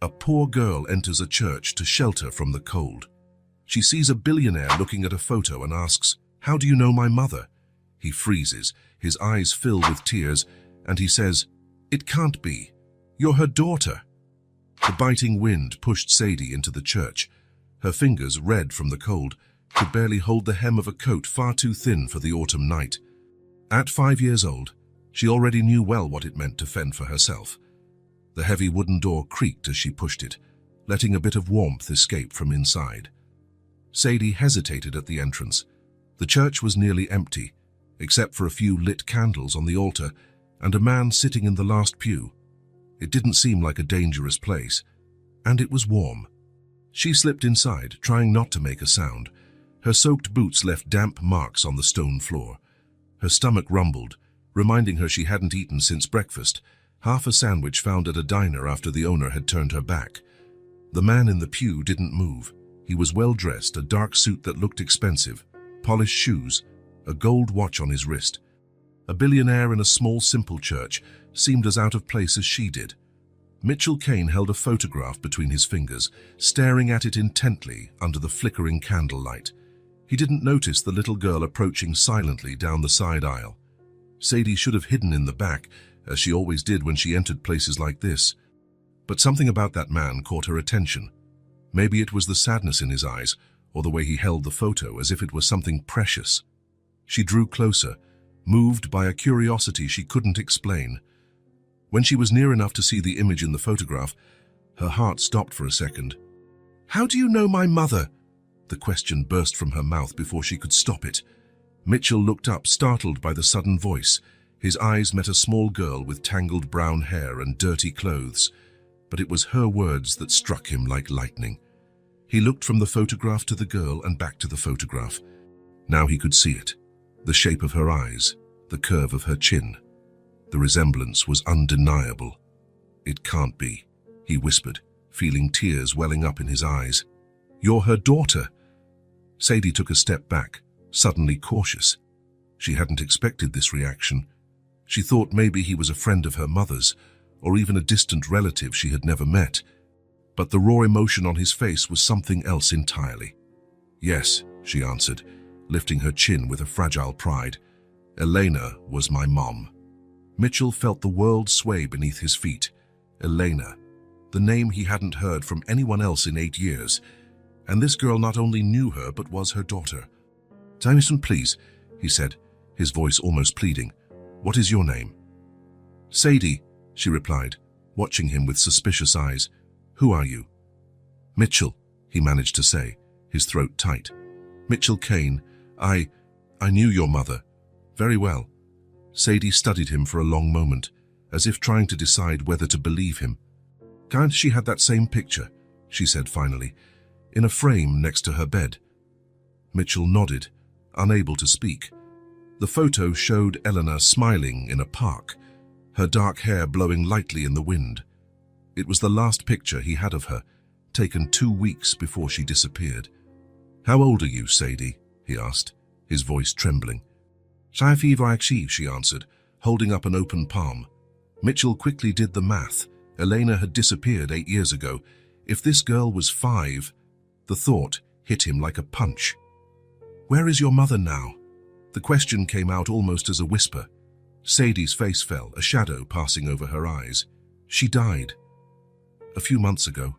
A poor girl enters a church to shelter from the cold. She sees a billionaire looking at a photo and asks, "How do you know my mother?" He freezes, his eyes fill with tears, and he says, "It can't be. You're her daughter." The biting wind pushed Sadie into the church. Her fingers, red from the cold, could barely hold the hem of a coat far too thin for the autumn night. At 5 years old, she already knew well what it meant to fend for herself. The heavy wooden door creaked as she pushed it, letting a bit of warmth escape from inside. Sadie hesitated at the entrance. The church was nearly empty, except for a few lit candles on the altar and a man sitting in the last pew. It didn't seem like a dangerous place, and it was warm. She slipped inside, trying not to make a sound. Her soaked boots left damp marks on the stone floor. Her stomach rumbled, reminding her she hadn't eaten since breakfast, half a sandwich found at a diner after the owner had turned her back. The man in the pew didn't move. He was well-dressed, a dark suit that looked expensive, polished shoes, a gold watch on his wrist. A billionaire in a small, simple church seemed as out of place as she did. Mitchell Kane held a photograph between his fingers, staring at it intently under the flickering candlelight. He didn't notice the little girl approaching silently down the side aisle. Sadie should have hidden in the back, as she always did when she entered places like this. But something about that man caught her attention. Maybe it was the sadness in his eyes, or the way he held the photo as if it was something precious. She drew closer, moved by a curiosity she couldn't explain. When she was near enough to see the image in the photograph, her heart stopped for a second. "How do you know my mother?" The question burst from her mouth before she could stop it. Mitchell looked up, startled by the sudden voice. His eyes met a small girl with tangled brown hair and dirty clothes, but it was her words that struck him like lightning. He looked from the photograph to the girl and back to the photograph. Now he could see it. The shape of her eyes, the curve of her chin. The resemblance was undeniable. "It can't be," he whispered, feeling tears welling up in his eyes. "You're her daughter." Sadie took a step back, suddenly cautious. She hadn't expected this reaction. She thought maybe he was a friend of her mother's, or even a distant relative she had never met. But the raw emotion on his face was something else entirely. "Yes," she answered, lifting her chin with a fragile pride. "Elena was my mom." Mitchell felt the world sway beneath his feet. Elena, the name he hadn't heard from anyone else in 8 years. And this girl not only knew her, but was her daughter. "Jameson, please," he said, his voice almost pleading. "What is your name?" "Sadie," she replied, watching him with suspicious eyes. "Who are you?" "Mitchell," he managed to say, his throat tight. "Mitchell Kane. I knew your mother. Very well." Sadie studied him for a long moment, as if trying to decide whether to believe him. "She had that same picture," she said finally, "in a frame next to her bed." Mitchell nodded, unable to speak. The photo showed Eleanor smiling in a park, her dark hair blowing lightly in the wind. It was the last picture he had of her, taken 2 weeks before she disappeared. "How old are you, Sadie?" he asked, his voice trembling. She answered, holding up an open palm. Mitchell quickly did the math. Elena had disappeared 8 years ago. If this girl was 5, the thought hit him like a punch. "Where is your mother now?" The question came out almost as a whisper. Sadie's face fell, a shadow passing over her eyes. "She died. A few months ago."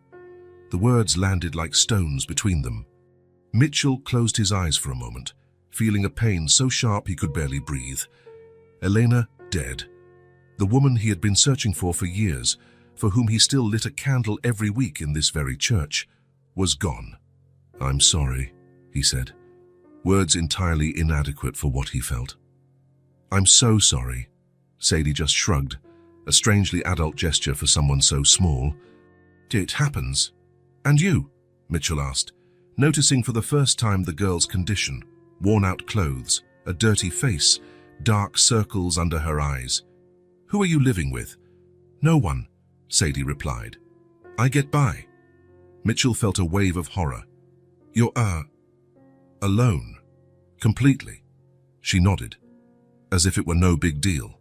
The words landed like stones between them. Mitchell closed his eyes for a moment, feeling a pain so sharp he could barely breathe. Elena dead. The woman he had been searching for years, for whom he still lit a candle every week in this very church, was gone. "I'm sorry," he said, words entirely inadequate for what he felt. "I'm so sorry." Sadie just shrugged, a strangely adult gesture for someone so small. "It happens." "And you?" Mitchell asked, noticing for the first time the girl's condition, worn-out clothes, a dirty face, dark circles under her eyes. "Who are you living with?" "No one," Sadie replied. "I get by." Mitchell felt a wave of horror. "You're, alone? Completely?" She nodded, as if it were no big deal.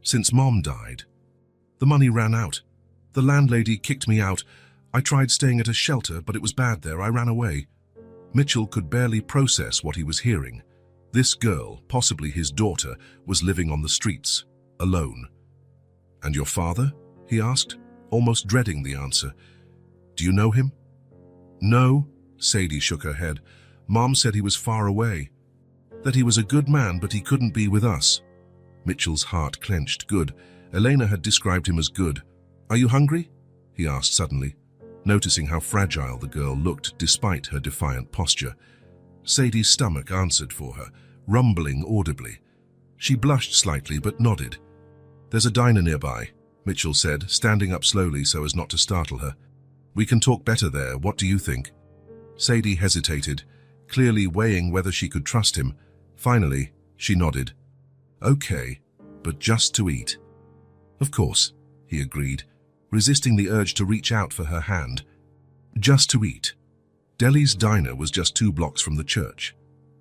"Since Mom died. The money ran out. The landlady kicked me out. I tried staying at a shelter, but it was bad there. I ran away. Mitchell could barely process what he was hearing. This girl, possibly his daughter, was living on the streets, alone. And your father? He asked, almost dreading the answer. Do you know him? No, Sadie shook her head. Mom said he was far away. That he was a good man, but he couldn't be with us. Mitchell's heart clenched. Good. Elena had described him as good. Are you hungry? He asked suddenly, noticing how fragile the girl looked despite her defiant posture. Sadie's stomach answered for her, rumbling audibly. She blushed slightly but nodded. There's a diner nearby, Mitchell said, standing up slowly so as not to startle her. We can talk better there. What do you think? Sadie hesitated, clearly weighing whether she could trust him. Finally, she nodded. Okay, but just to eat. Of course, he agreed, resisting the urge to reach out for her hand. Just to eat. Deli's diner was just 2 blocks from the church.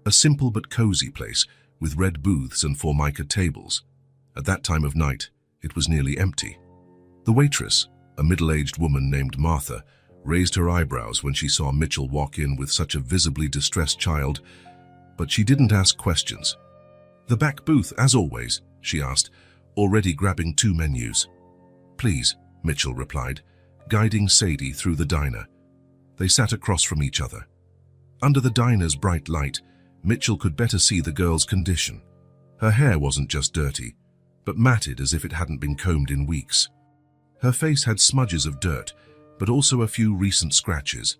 A simple but cozy place with red booths and formica tables. At that time of night, it was nearly empty. The waitress, a middle-aged woman named Martha, raised her eyebrows when she saw Mitchell walk in with such a visibly distressed child, but she didn't ask questions. The back booth, as always, she asked, already grabbing 2 menus. Please, Mitchell replied, guiding Sadie through the diner. They sat across from each other. Under the diner's bright light, Mitchell could better see the girl's condition. Her hair wasn't just dirty, but matted as if it hadn't been combed in weeks. Her face had smudges of dirt, but also a few recent scratches.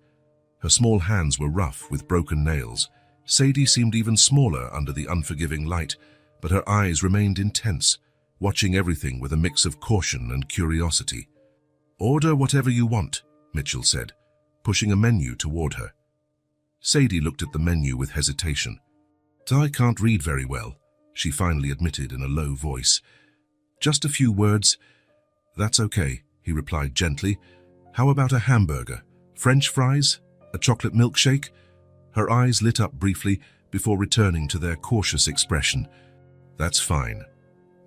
Her small hands were rough with broken nails. Sadie seemed even smaller under the unforgiving light, but her eyes remained intense, watching everything with a mix of caution and curiosity. Order whatever you want, Mitchell said, pushing a menu toward her. Sadie looked at the menu with hesitation. I can't read very well, she finally admitted in a low voice. Just a few words. That's okay, he replied gently. How about a hamburger, French fries, a chocolate milkshake? Her eyes lit up briefly before returning to their cautious expression. That's fine.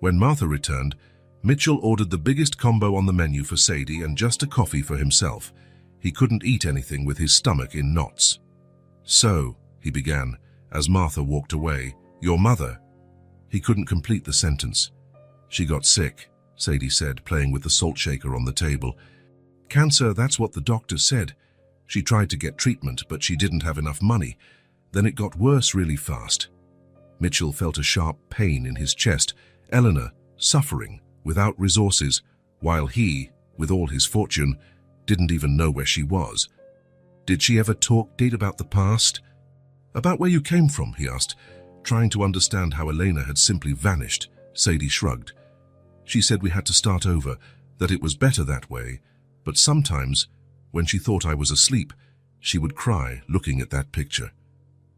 When Martha returned, Mitchell ordered the biggest combo on the menu for Sadie and just a coffee for himself. He couldn't eat anything with his stomach in knots. So, he began, as Martha walked away, your mother. He couldn't complete the sentence. She got sick, Sadie said, playing with the salt shaker on the table. Cancer, that's what the doctor said. She tried to get treatment, but she didn't have enough money. Then it got worse really fast. Mitchell felt a sharp pain in his chest. Eleanor, suffering, without resources, while he, with all his fortune, didn't even know where she was. Did she ever talk about the past? About where you came from, he asked, trying to understand how Elena had simply vanished. Sadie shrugged. She said we had to start over, that it was better that way, but sometimes, when she thought I was asleep, she would cry looking at that picture.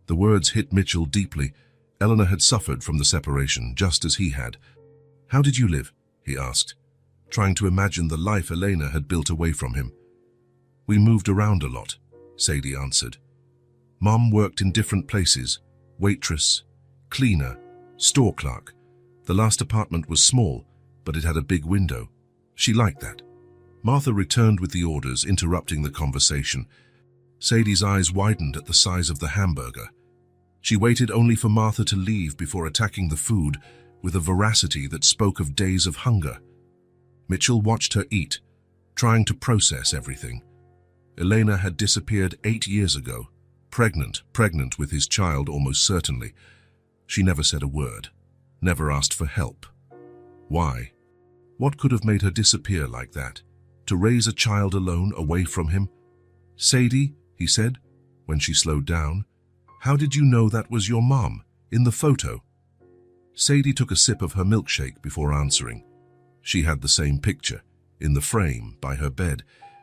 The words hit Mitchell deeply. Eleanor had suffered from the separation, just as he had. How did you live? He asked, trying to imagine the life Elena had built away from him. We moved around a lot, Sadie answered. Mom worked in different places, waitress, cleaner, store clerk. The last apartment was small, but it had a big window. She liked that. Martha returned with the orders, interrupting the conversation. Sadie's eyes widened at the size of the hamburger. She waited only for Martha to leave before attacking the food with a voracity that spoke of days of hunger. Mitchell watched her eat, trying to process everything. Elena had disappeared 8 years ago, pregnant with his child almost certainly. She never said a word, never asked for help. Why? What could have made her disappear like that? To raise a child alone, away from him? Sadie, he said, when she slowed down, how did you know that was your mom, in the photo? Sadie took a sip of her milkshake before answering. She had the same picture, in the frame, by her bed.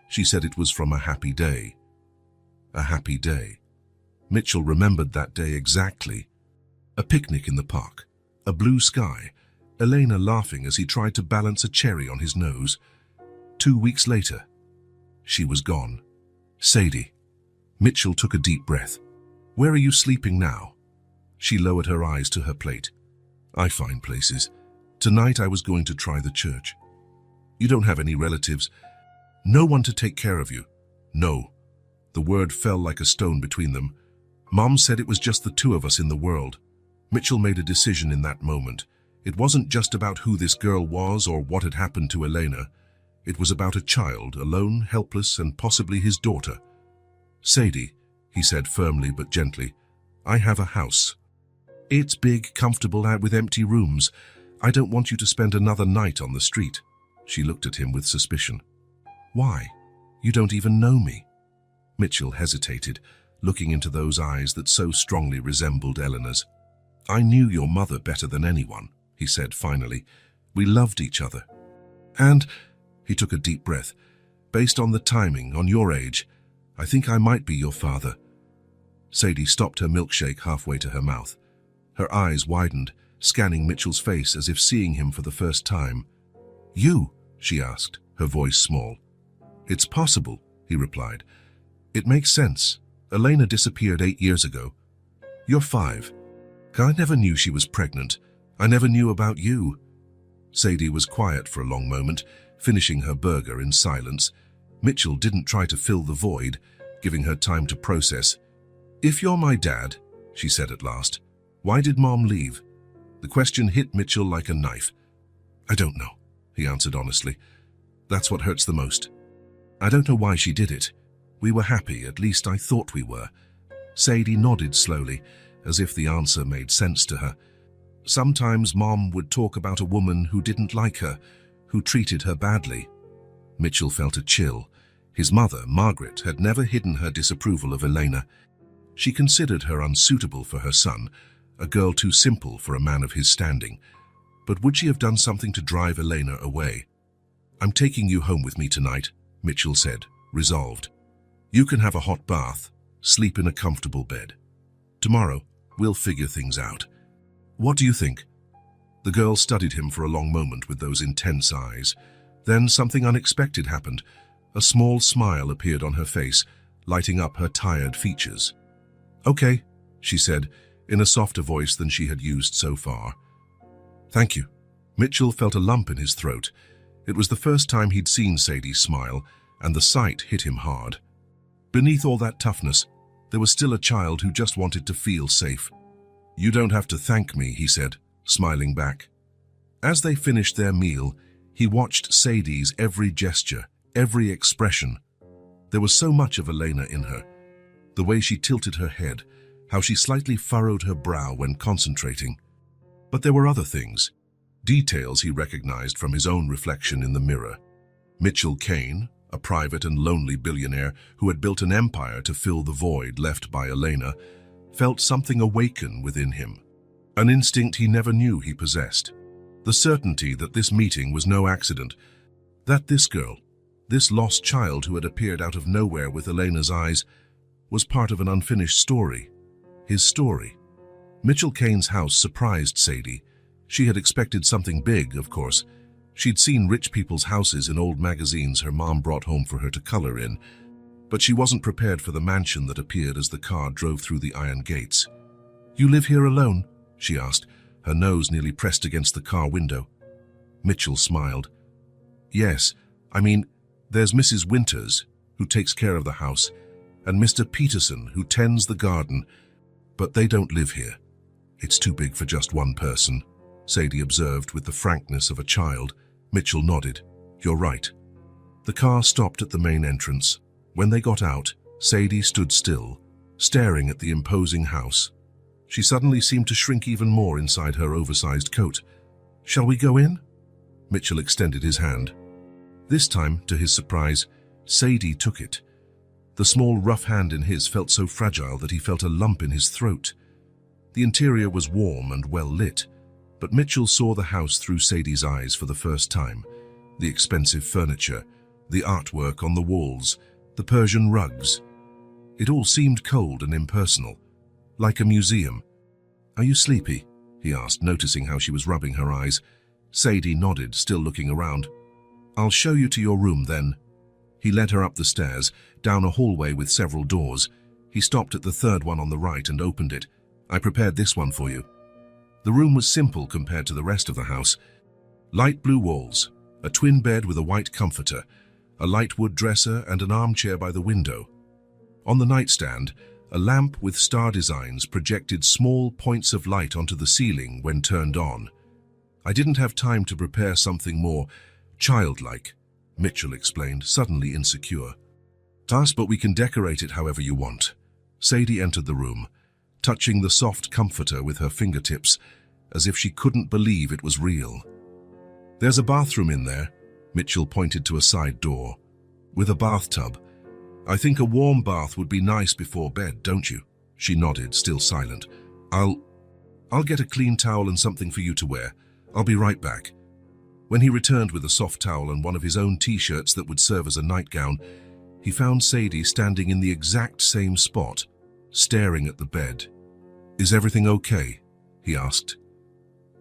She said it was from a happy day. A happy day. Mitchell remembered that day exactly. A picnic in the park, a blue sky, Elena laughing as he tried to balance a cherry on his nose. 2 weeks later, she was gone. Sadie. Mitchell took a deep breath. Where are you sleeping now? She lowered her eyes to her plate. I find places. Tonight I was going to try the church. You don't have any relatives? No one to take care of you? No. The word fell like a stone between them. Mom said it was just the two of us in the world. Mitchell made a decision in that moment. It wasn't just about who this girl was or what had happened to Elena. It was about a child, alone, helpless, and possibly his daughter. "Sadie," he said firmly but gently, "I have a house. It's big, comfortable, out with empty rooms. I don't want you to spend another night on the street." She looked at him with suspicion. "Why? You don't even know me." Mitchell hesitated, looking into those eyes that so strongly resembled Eleanor's. "I knew your mother better than anyone," he said finally. "We loved each other. And," he took a deep breath, "based on the timing, on your age, I think I might be your father." Sadie stopped her milkshake halfway to her mouth. Her eyes widened, scanning Mitchell's face as if seeing him for the first time. "You?" she asked, her voice small. "It's possible," he replied. "It makes sense. Elena disappeared 8 years ago. You're 5. I never knew she was pregnant. I never knew about you." Sadie was quiet for a long moment, finishing her burger in silence. Mitchell didn't try to fill the void, giving her time to process. "If you're my dad," she said at last, "why did Mom leave?" The question hit Mitchell like a knife. "I don't know," he answered honestly. "That's what hurts the most. I don't know why she did it. We were happy, at least I thought we were." Sadie nodded slowly, as if the answer made sense to her. "Sometimes Mom would talk about a woman who didn't like her, who treated her badly." Mitchell felt a chill. His mother, Margaret, had never hidden her disapproval of Elena. She considered her unsuitable for her son, a girl too simple for a man of his standing. But would she have done something to drive Elena away? "I'm taking you home with me tonight," Mitchell said, resolved. "You can have a hot bath, sleep in a comfortable bed. Tomorrow, we'll figure things out. What do you think?" The girl studied him for a long moment with those intense eyes. Then something unexpected happened. A small smile appeared on her face, lighting up her tired features. "Okay," she said, in a softer voice than she had used so far. "Thank you." Mitchell felt a lump in his throat. It was the first time he'd seen Sadie smile, and the sight hit him hard. Beneath all that toughness, there was still a child who just wanted to feel safe. "You don't have to thank me," he said, smiling back. As they finished their meal, he watched Sadie's every gesture, every expression. There was so much of Elena in her. The way she tilted her head, how she slightly furrowed her brow when concentrating. But there were other things, details he recognized from his own reflection in the mirror. Mitchell Kane, a private and lonely billionaire who had built an empire to fill the void left by Elena, felt something awaken within him, an instinct he never knew he possessed. The certainty that this meeting was no accident, that this girl, this lost child who had appeared out of nowhere with Elena's eyes, was part of an unfinished story. His story. Mitchell Kane's house surprised Sadie. She had expected something big, of course. She'd seen rich people's houses in old magazines her mom brought home for her to color in, but she wasn't prepared for the mansion that appeared as the car drove through the iron gates. "You live here alone?" she asked, her nose nearly pressed against the car window. Mitchell smiled. "Yes, I mean, there's Mrs. Winters, who takes care of the house, and Mr. Peterson, who tends the garden, but they don't live here. It's too big for just one person," Sadie observed with the frankness of a child. Mitchell nodded. "You're right." The car stopped at the main entrance. When they got out, Sadie stood still, staring at the imposing house. She suddenly seemed to shrink even more inside her oversized coat. "Shall we go in?" Mitchell extended his hand. This time, to his surprise, Sadie took it. The small, rough hand in his felt so fragile that he felt a lump in his throat. The interior was warm and well lit, but Mitchell saw the house through Sadie's eyes for the first time. The expensive furniture, the artwork on the walls, the Persian rugs. It all seemed cold and impersonal, like a museum. "Are you sleepy?" he asked, noticing how she was rubbing her eyes. Sadie nodded, still looking around. "I'll show you to your room then." He led her up the stairs, down a hallway with several doors. He stopped at the third one on the right and opened it. "I prepared this one for you." The room was simple compared to the rest of the house. Light blue walls, a twin bed with a white comforter, a light wood dresser and an armchair by the window. On the nightstand, a lamp with star designs projected small points of light onto the ceiling when turned on. I didn't have time to prepare something more childlike, Mitchell explained, suddenly insecure. But we can decorate it however you want. Sadie entered the room, touching the soft comforter with her fingertips, as if she couldn't believe it was real. There's a bathroom in there, Mitchell pointed to a side door, with a bathtub. I think a warm bath would be nice before bed, don't you? She nodded, still silent. I'll get a clean towel and something for you to wear. I'll be right back. When he returned with a soft towel and one of his own t-shirts that would serve as a nightgown, he found Sadie standing in the exact same spot, staring at the bed. Is everything okay? He asked.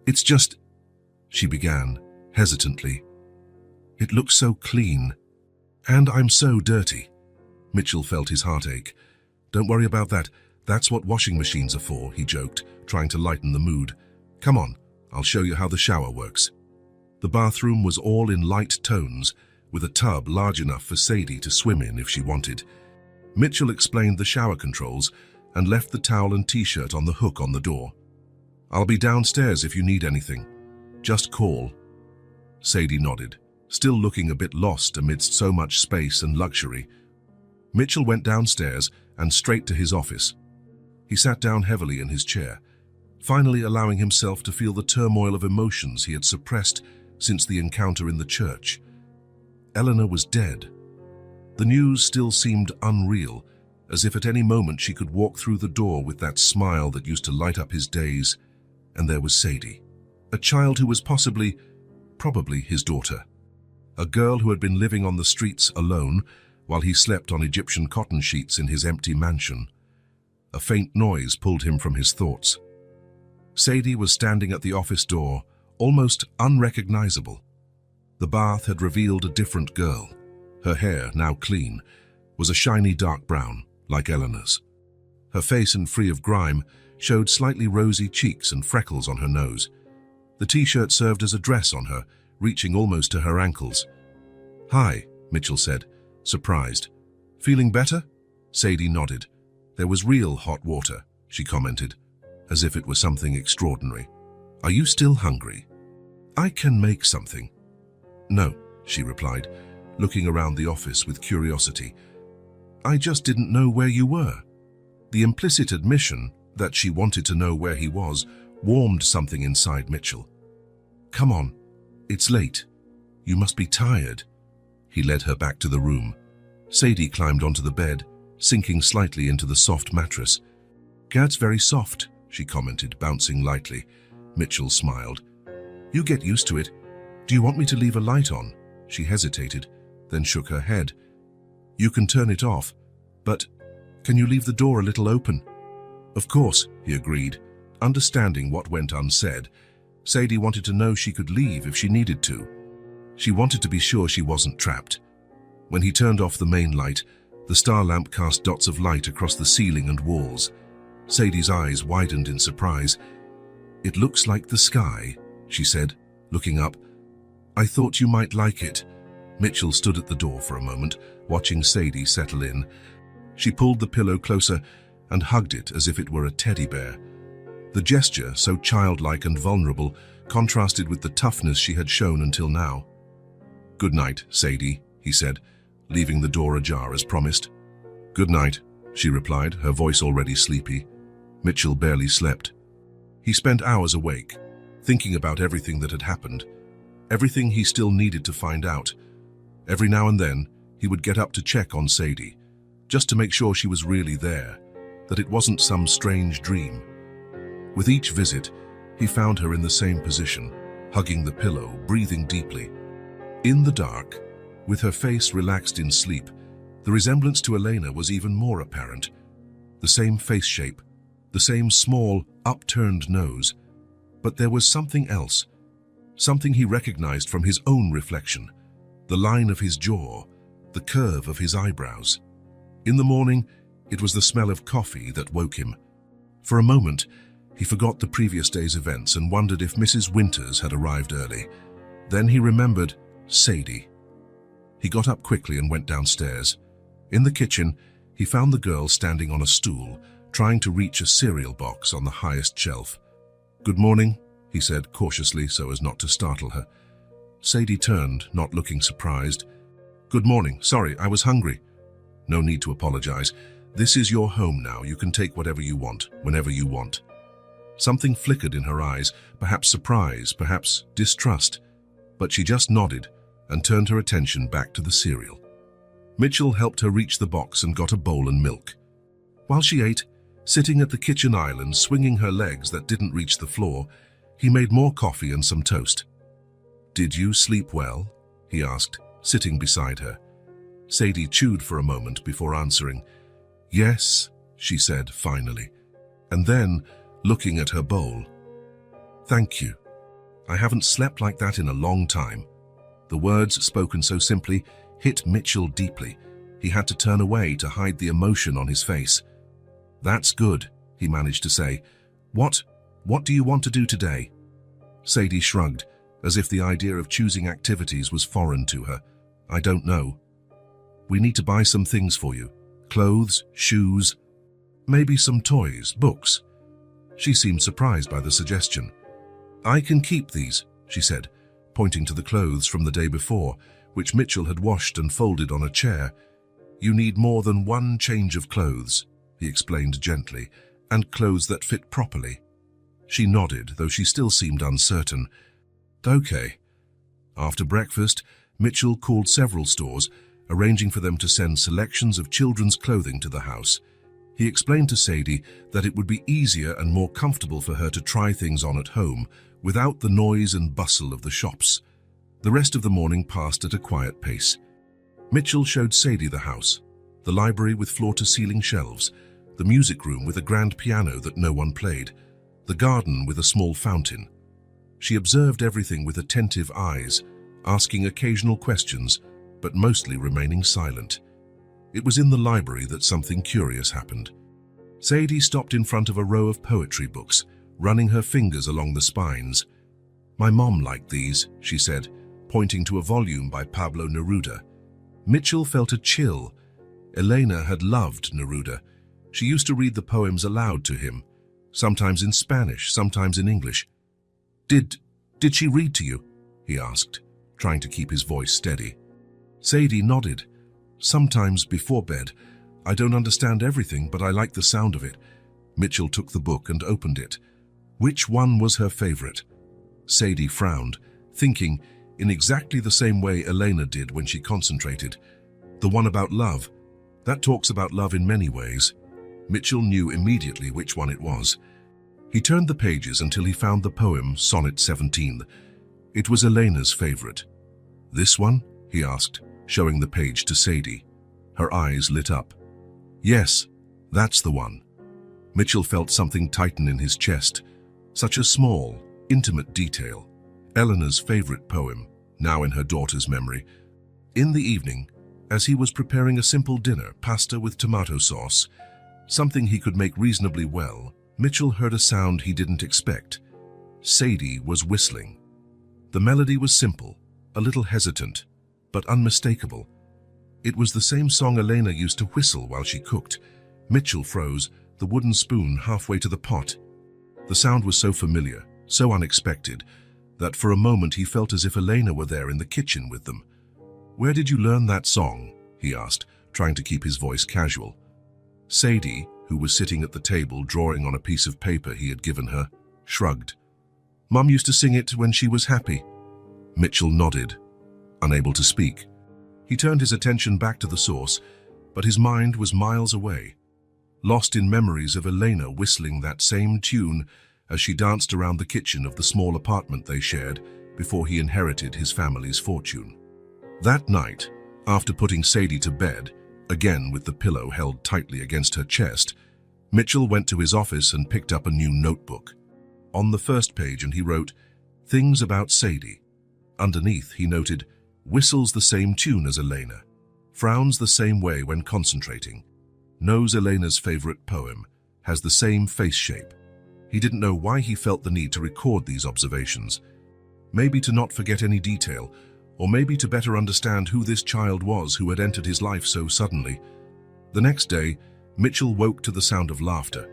It's just, she began, hesitantly. It looks so clean. And I'm so dirty. Mitchell felt his heart ache. Don't worry about that. That's what washing machines are for, he joked, trying to lighten the mood. Come on, I'll show you how the shower works. The bathroom was all in light tones, with a tub large enough for Sadie to swim in if she wanted. Mitchell explained the shower controls and left the towel and t-shirt on the hook on the door. I'll be downstairs if you need anything. Just call. Sadie nodded, still looking a bit lost amidst so much space and luxury. Mitchell went downstairs and straight to his office. He sat down heavily in his chair, finally allowing himself to feel the turmoil of emotions he had suppressed since the encounter in the church. Eleanor was dead. The news still seemed unreal, as if at any moment she could walk through the door with that smile that used to light up his days. And there was Sadie, a child who was probably his daughter. A girl who had been living on the streets alone while he slept on Egyptian cotton sheets in his empty mansion. A faint noise pulled him from his thoughts. Sadie was standing at the office door, almost unrecognizable. The bath had revealed a different girl. Her hair, now clean, was a shiny dark brown, like Eleanor's. Her face, and free of grime, showed slightly rosy cheeks and freckles on her nose. The t-shirt served as a dress on her, reaching almost to her ankles. Hi, Mitchell said, surprised. Feeling better? Sadie nodded. There was real hot water, she commented, as if it were something extraordinary. Are you still hungry? I can make something. No, she replied, looking around the office with curiosity. I just didn't know where you were. The implicit admission that she wanted to know where he was warmed something inside Mitchell. Come on, it's late. You must be tired. He led her back to the room. Sadie climbed onto the bed, sinking slightly into the soft mattress. That's very soft, she commented, bouncing lightly. Mitchell smiled. You get used to it. Do you want me to leave a light on? She hesitated, then shook her head. You can turn it off, but can you leave the door a little open? Of course, he agreed, understanding what went unsaid. Sadie wanted to know she could leave if she needed to. She wanted to be sure she wasn't trapped. When he turned off the main light, the star lamp cast dots of light across the ceiling and walls. Sadie's eyes widened in surprise. It looks like the sky, she said, looking up. I thought you might like it. Mitchell stood at the door for a moment, watching Sadie settle in. She pulled the pillow closer and hugged it as if it were a teddy bear. The gesture, so childlike and vulnerable, contrasted with the toughness she had shown until now. Good night, Sadie, he said, leaving the door ajar as promised. Good night, she replied, her voice already sleepy. Mitchell barely slept. He spent hours awake, thinking about everything that had happened, everything he still needed to find out. Every now and then, he would get up to check on Sadie, just to make sure she was really there, that it wasn't some strange dream. With each visit, he found her in the same position, hugging the pillow, breathing deeply. In the dark, with her face relaxed in sleep, the resemblance to Elena was even more apparent. The same face shape, the same small, upturned nose. But there was something else, something he recognized from his own reflection, the line of his jaw, the curve of his eyebrows. In the morning, it was the smell of coffee that woke him. For a moment, he forgot the previous day's events and wondered if Mrs. Winters had arrived early. Then he remembered Sadie. He got up quickly and went downstairs. In the kitchen, he found the girl standing on a stool, trying to reach a cereal box on the highest shelf. "Good morning," he said cautiously so as not to startle her. Sadie turned, not looking surprised. "Good morning. Sorry, I was hungry." "No need to apologize. This is your home now. You can take whatever you want, whenever you want." Something flickered in her eyes, perhaps surprise, perhaps distrust, but she just nodded and turned her attention back to the cereal. Mitchell helped her reach the box and got a bowl and milk. While she ate, sitting at the kitchen island, swinging her legs that didn't reach the floor, he made more coffee and some toast. "Did you sleep well?" he asked, sitting beside her. Sadie chewed for a moment before answering. "Yes," she said finally, and then, looking at her bowl, "Thank you. I haven't slept like that in a long time." The words, spoken so simply, hit Mitchell deeply. He had to turn away to hide the emotion on his face. "That's good," he managed to say. What do you want to do today?" Sadie shrugged, as if the idea of choosing activities was foreign to her. "I don't know. We need to buy some things for you. Clothes, shoes, maybe some toys, books." She seemed surprised by the suggestion. "I can keep these," she said, pointing to the clothes from the day before, which Mitchell had washed and folded on a chair. "You need more than one change of clothes," he explained gently, "and clothes that fit properly." She nodded, though she still seemed uncertain. "Okay." After breakfast, Mitchell called several stores, arranging for them to send selections of children's clothing to the house. He explained to Sadie that it would be easier and more comfortable for her to try things on at home, without the noise and bustle of the shops. The rest of the morning passed at a quiet pace. Mitchell showed Sadie the house, the library with floor-to-ceiling shelves, the music room with a grand piano that no one played, the garden with a small fountain. She observed everything with attentive eyes, asking occasional questions, but mostly remaining silent. It was in the library that something curious happened. Sadie stopped in front of a row of poetry books, running her fingers along the spines. "My mom liked these," she said, pointing to a volume by Pablo Neruda. Mitchell felt a chill. Elena had loved Neruda. She used to read the poems aloud to him, sometimes in Spanish, sometimes in English. Did she read to you?" he asked, trying to keep his voice steady. Sadie nodded. "Sometimes before bed. I don't understand everything, but I like the sound of it." Mitchell took the book and opened it. Which one was her favorite? Sadie frowned, thinking, in exactly the same way Elena did when she concentrated. "The one about love. That talks about love in many ways." Mitchell knew immediately which one it was. He turned the pages until he found the poem Sonnet 17. It was Elena's favorite. "This one?" he asked, showing the page to Sadie. Her eyes lit up. "Yes, that's the one." Mitchell felt something tighten in his chest. Such a small, intimate detail. Eleanor's favorite poem, now in her daughter's memory. In the evening, as he was preparing a simple dinner, pasta with tomato sauce, something he could make reasonably well, Mitchell heard a sound he didn't expect. Sadie was whistling. The melody was simple, a little hesitant, but unmistakable. It was the same song Elena used to whistle while she cooked. Mitchell froze, the wooden spoon halfway to the pot. The sound was so familiar, so unexpected, that for a moment he felt as if Elena were there in the kitchen with them. "Where did you learn that song?" he asked, trying to keep his voice casual. Sadie, who was sitting at the table drawing on a piece of paper he had given her, shrugged. "Mum used to sing it when she was happy." Mitchell nodded, unable to speak. He turned his attention back to the source, but his mind was miles away, lost in memories of Elena whistling that same tune as she danced around the kitchen of the small apartment they shared before he inherited his family's fortune. That night, after putting Sadie to bed, again with the pillow held tightly against her chest, Mitchell went to his office and picked up a new notebook. On the first page, he wrote, "Things about Sadie." Underneath, he noted, "Whistles the same tune as Elena. Frowns the same way when concentrating. Knows Elena's favorite poem. Has the same face shape." He didn't know why he felt the need to record these observations. Maybe to not forget any detail, or maybe to better understand who this child was who had entered his life so suddenly. The next day, Mitchell woke to the sound of laughter.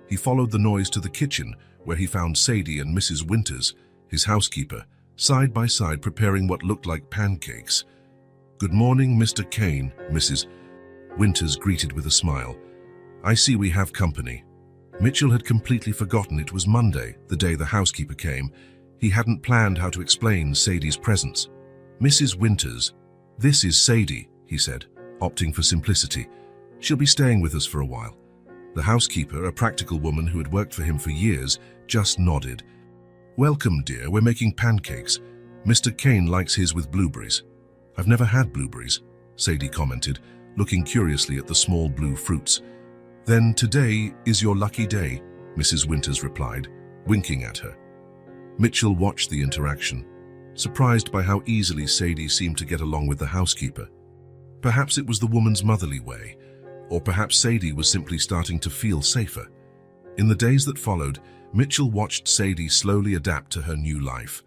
He followed the noise to the kitchen, where he found Sadie and Mrs. Winters, his housekeeper, side by side preparing what looked like pancakes. "Good morning, Mr. Kane," Mrs. Winters greeted with a smile. "I see we have company." Mitchell had completely forgotten it was Monday, the day the housekeeper came. He hadn't planned how to explain Sadie's presence. "Mrs. Winters, this is Sadie," he said, opting for simplicity. "She'll be staying with us for a while." The housekeeper, a practical woman who had worked for him for years, just nodded. "Welcome, dear, we're making pancakes. Mr. Kane likes his with blueberries." "I've never had blueberries," Sadie commented, looking curiously at the small blue fruits. "Then today is your lucky day," Mrs. Winters replied, winking at her. Mitchell watched the interaction, surprised by how easily Sadie seemed to get along with the housekeeper. Perhaps it was the woman's motherly way, or perhaps Sadie was simply starting to feel safer. In the days that followed, Mitchell watched Sadie slowly adapt to her new life.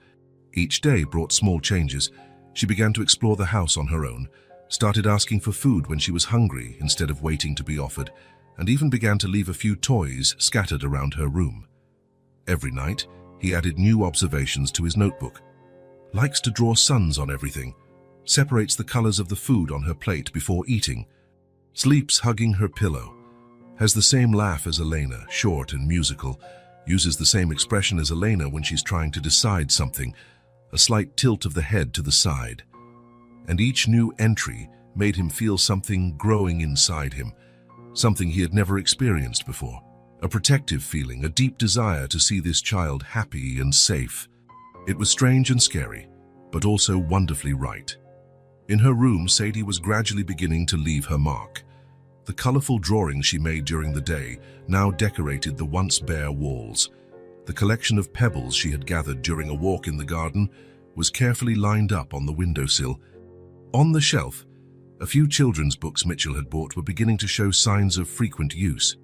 Each day brought small changes. She began to explore the house on her own, started asking for food when she was hungry instead of waiting to be offered, and even began to leave a few toys scattered around her room. Every night, he added new observations to his notebook. Likes to draw suns on everything, separates the colors of the food on her plate before eating, sleeps hugging her pillow, has the same laugh as Elena, short and musical, uses the same expression as Elena when she's trying to decide something, a slight tilt of the head to the side. And each new entry made him feel something growing inside him, something he had never experienced before. A protective feeling, a deep desire to see this child happy and safe. It was strange and scary, but also wonderfully right. In her room, Sadie was gradually beginning to leave her mark. The colorful drawings she made during the day now decorated the once bare walls. The collection of pebbles she had gathered during a walk in the garden was carefully lined up on the windowsill. On the shelf, a few children's books Mitchell had bought were beginning to show signs of frequent use.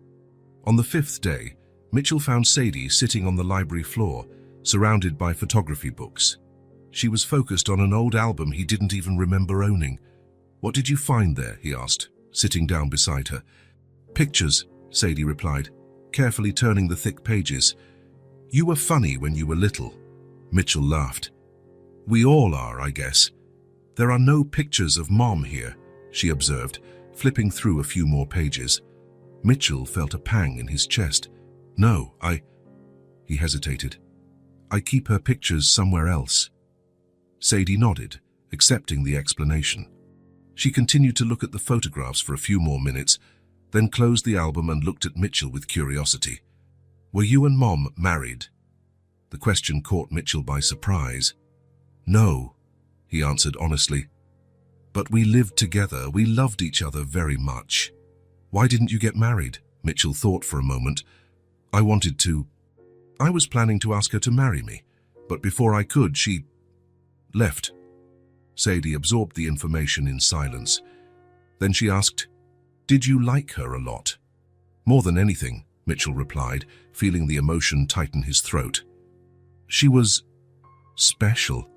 On the 5th day, Mitchell found Sadie sitting on the library floor, surrounded by photography books. She was focused on an old album he didn't even remember owning. "What did you find there?" he asked, sitting down beside her. "Pictures," Sadie replied, carefully turning the thick pages. "You were funny when you were little." Mitchell laughed. "We all are, I guess. There are no pictures of Mom here," she observed, flipping through a few more pages. Mitchell felt a pang in his chest. "No, He hesitated. "I keep her pictures somewhere else." Sadie nodded, accepting the explanation. She continued to look at the photographs for a few more minutes, then closed the album and looked at Mitchell with curiosity. "Were you and Mom married?" The question caught Mitchell by surprise. "No," he answered honestly. "But we lived together. We loved each other very much." "Why didn't you get married?" Mitchell thought for a moment. "I wanted to. I was planning to ask her to marry me, but before I could, she left." Sadie absorbed the information in silence. Then she asked, "Did you like her a lot?" "More than anything," Mitchell replied, feeling the emotion tighten his throat. "She was special."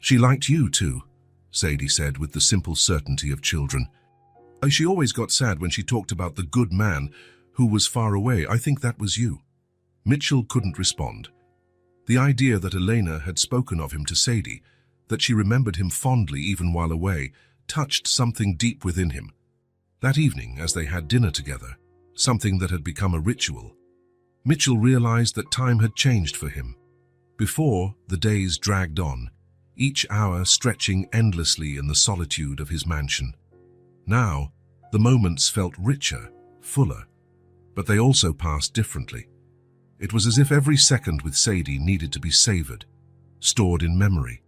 "She liked you too," Sadie said with the simple certainty of children. "She always got sad when she talked about the good man who was far away. I think that was you." Mitchell couldn't respond. The idea that Elena had spoken of him to Sadie, that she remembered him fondly even while away, touched something deep within him. That evening, as they had dinner together, something that had become a ritual, Mitchell realized that time had changed for him. Before, the days dragged on, each hour stretching endlessly in the solitude of his mansion. Now, the moments felt richer, fuller, but they also passed differently. It was as if every second with Sadie needed to be savored, stored in memory.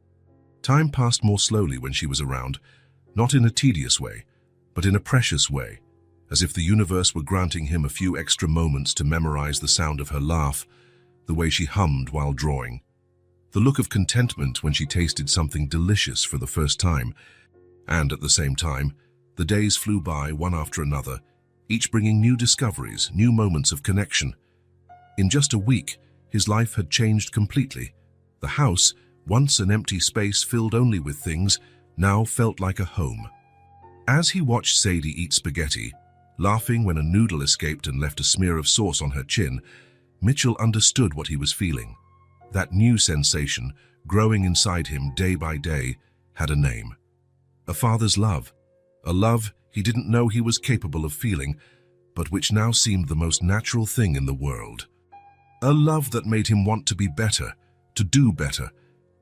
Time passed more slowly when she was around, not in a tedious way, but in a precious way, as if the universe were granting him a few extra moments to memorize the sound of her laugh, the way she hummed while drawing, the look of contentment when she tasted something delicious for the first time, and at the same time, the days flew by one after another, each bringing new discoveries, new moments of connection. In just a week, his life had changed completely. The house, Once an empty space filled only with things, now felt like a home. As he watched Sadie eat spaghetti, laughing when a noodle escaped and left a smear of sauce on her chin, Mitchell understood what he was feeling. That new sensation, growing inside him day by day, had a name. A father's love. A love he didn't know he was capable of feeling, but which now seemed the most natural thing in the world. A love that made him want to be better, to do better,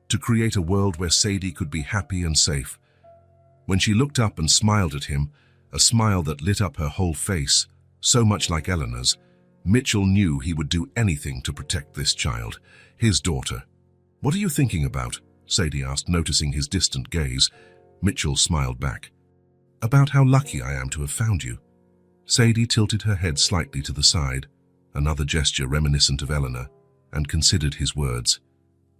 to create a world where Sadie could be happy and safe. When she looked up and smiled at him, a smile that lit up her whole face, so much like Eleanor's, Mitchell knew he would do anything to protect this child, his daughter. "What are you thinking about?" Sadie asked, noticing his distant gaze. Mitchell smiled back. "About how lucky I am to have found you." Sadie tilted her head slightly to the side, another gesture reminiscent of Eleanor, and considered his words.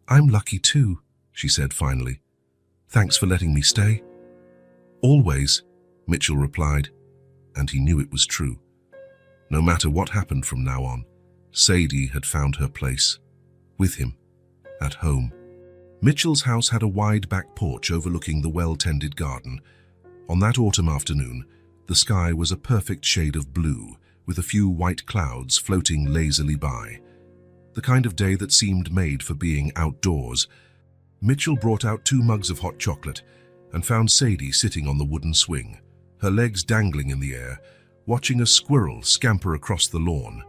"I'm lucky too," she said finally. "Thanks for letting me stay." "Always," Mitchell replied, and he knew it was true. No matter what happened from now on, Sadie had found her place, with him, at home. Mitchell's house had a wide back porch overlooking the well-tended garden. On that autumn afternoon, the sky was a perfect shade of blue, with a few white clouds floating lazily by. The kind of day that seemed made for being outdoors. Mitchell brought out 2 mugs of hot chocolate and found Sadie sitting on the wooden swing, her legs dangling in the air, watching a squirrel scamper across the lawn.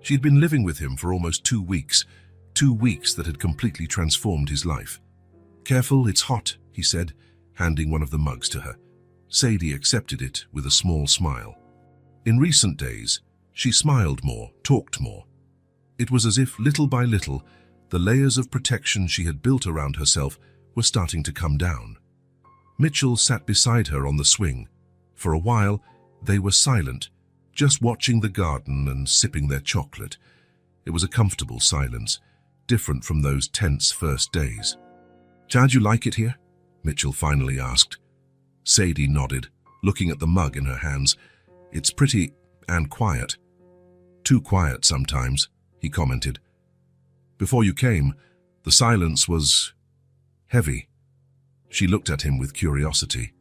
She'd been living with him for almost 2 weeks, 2 weeks that had completely transformed his life. "Careful, it's hot," he said, handing one of the mugs to her. Sadie accepted it with a small smile. In recent days, she smiled more, talked more. It was as if, little by little, the layers of protection she had built around herself were starting to come down. Mitchell sat beside her on the swing. For a while, they were silent, just watching the garden and sipping their chocolate. It was a comfortable silence, different from those tense first days. "Dad, you like it here?" Mitchell finally asked. Sadie nodded, looking at the mug in her hands. "It's pretty and quiet." "Too quiet sometimes," he commented. "Before you came, the silence was heavy." She looked at him with curiosity.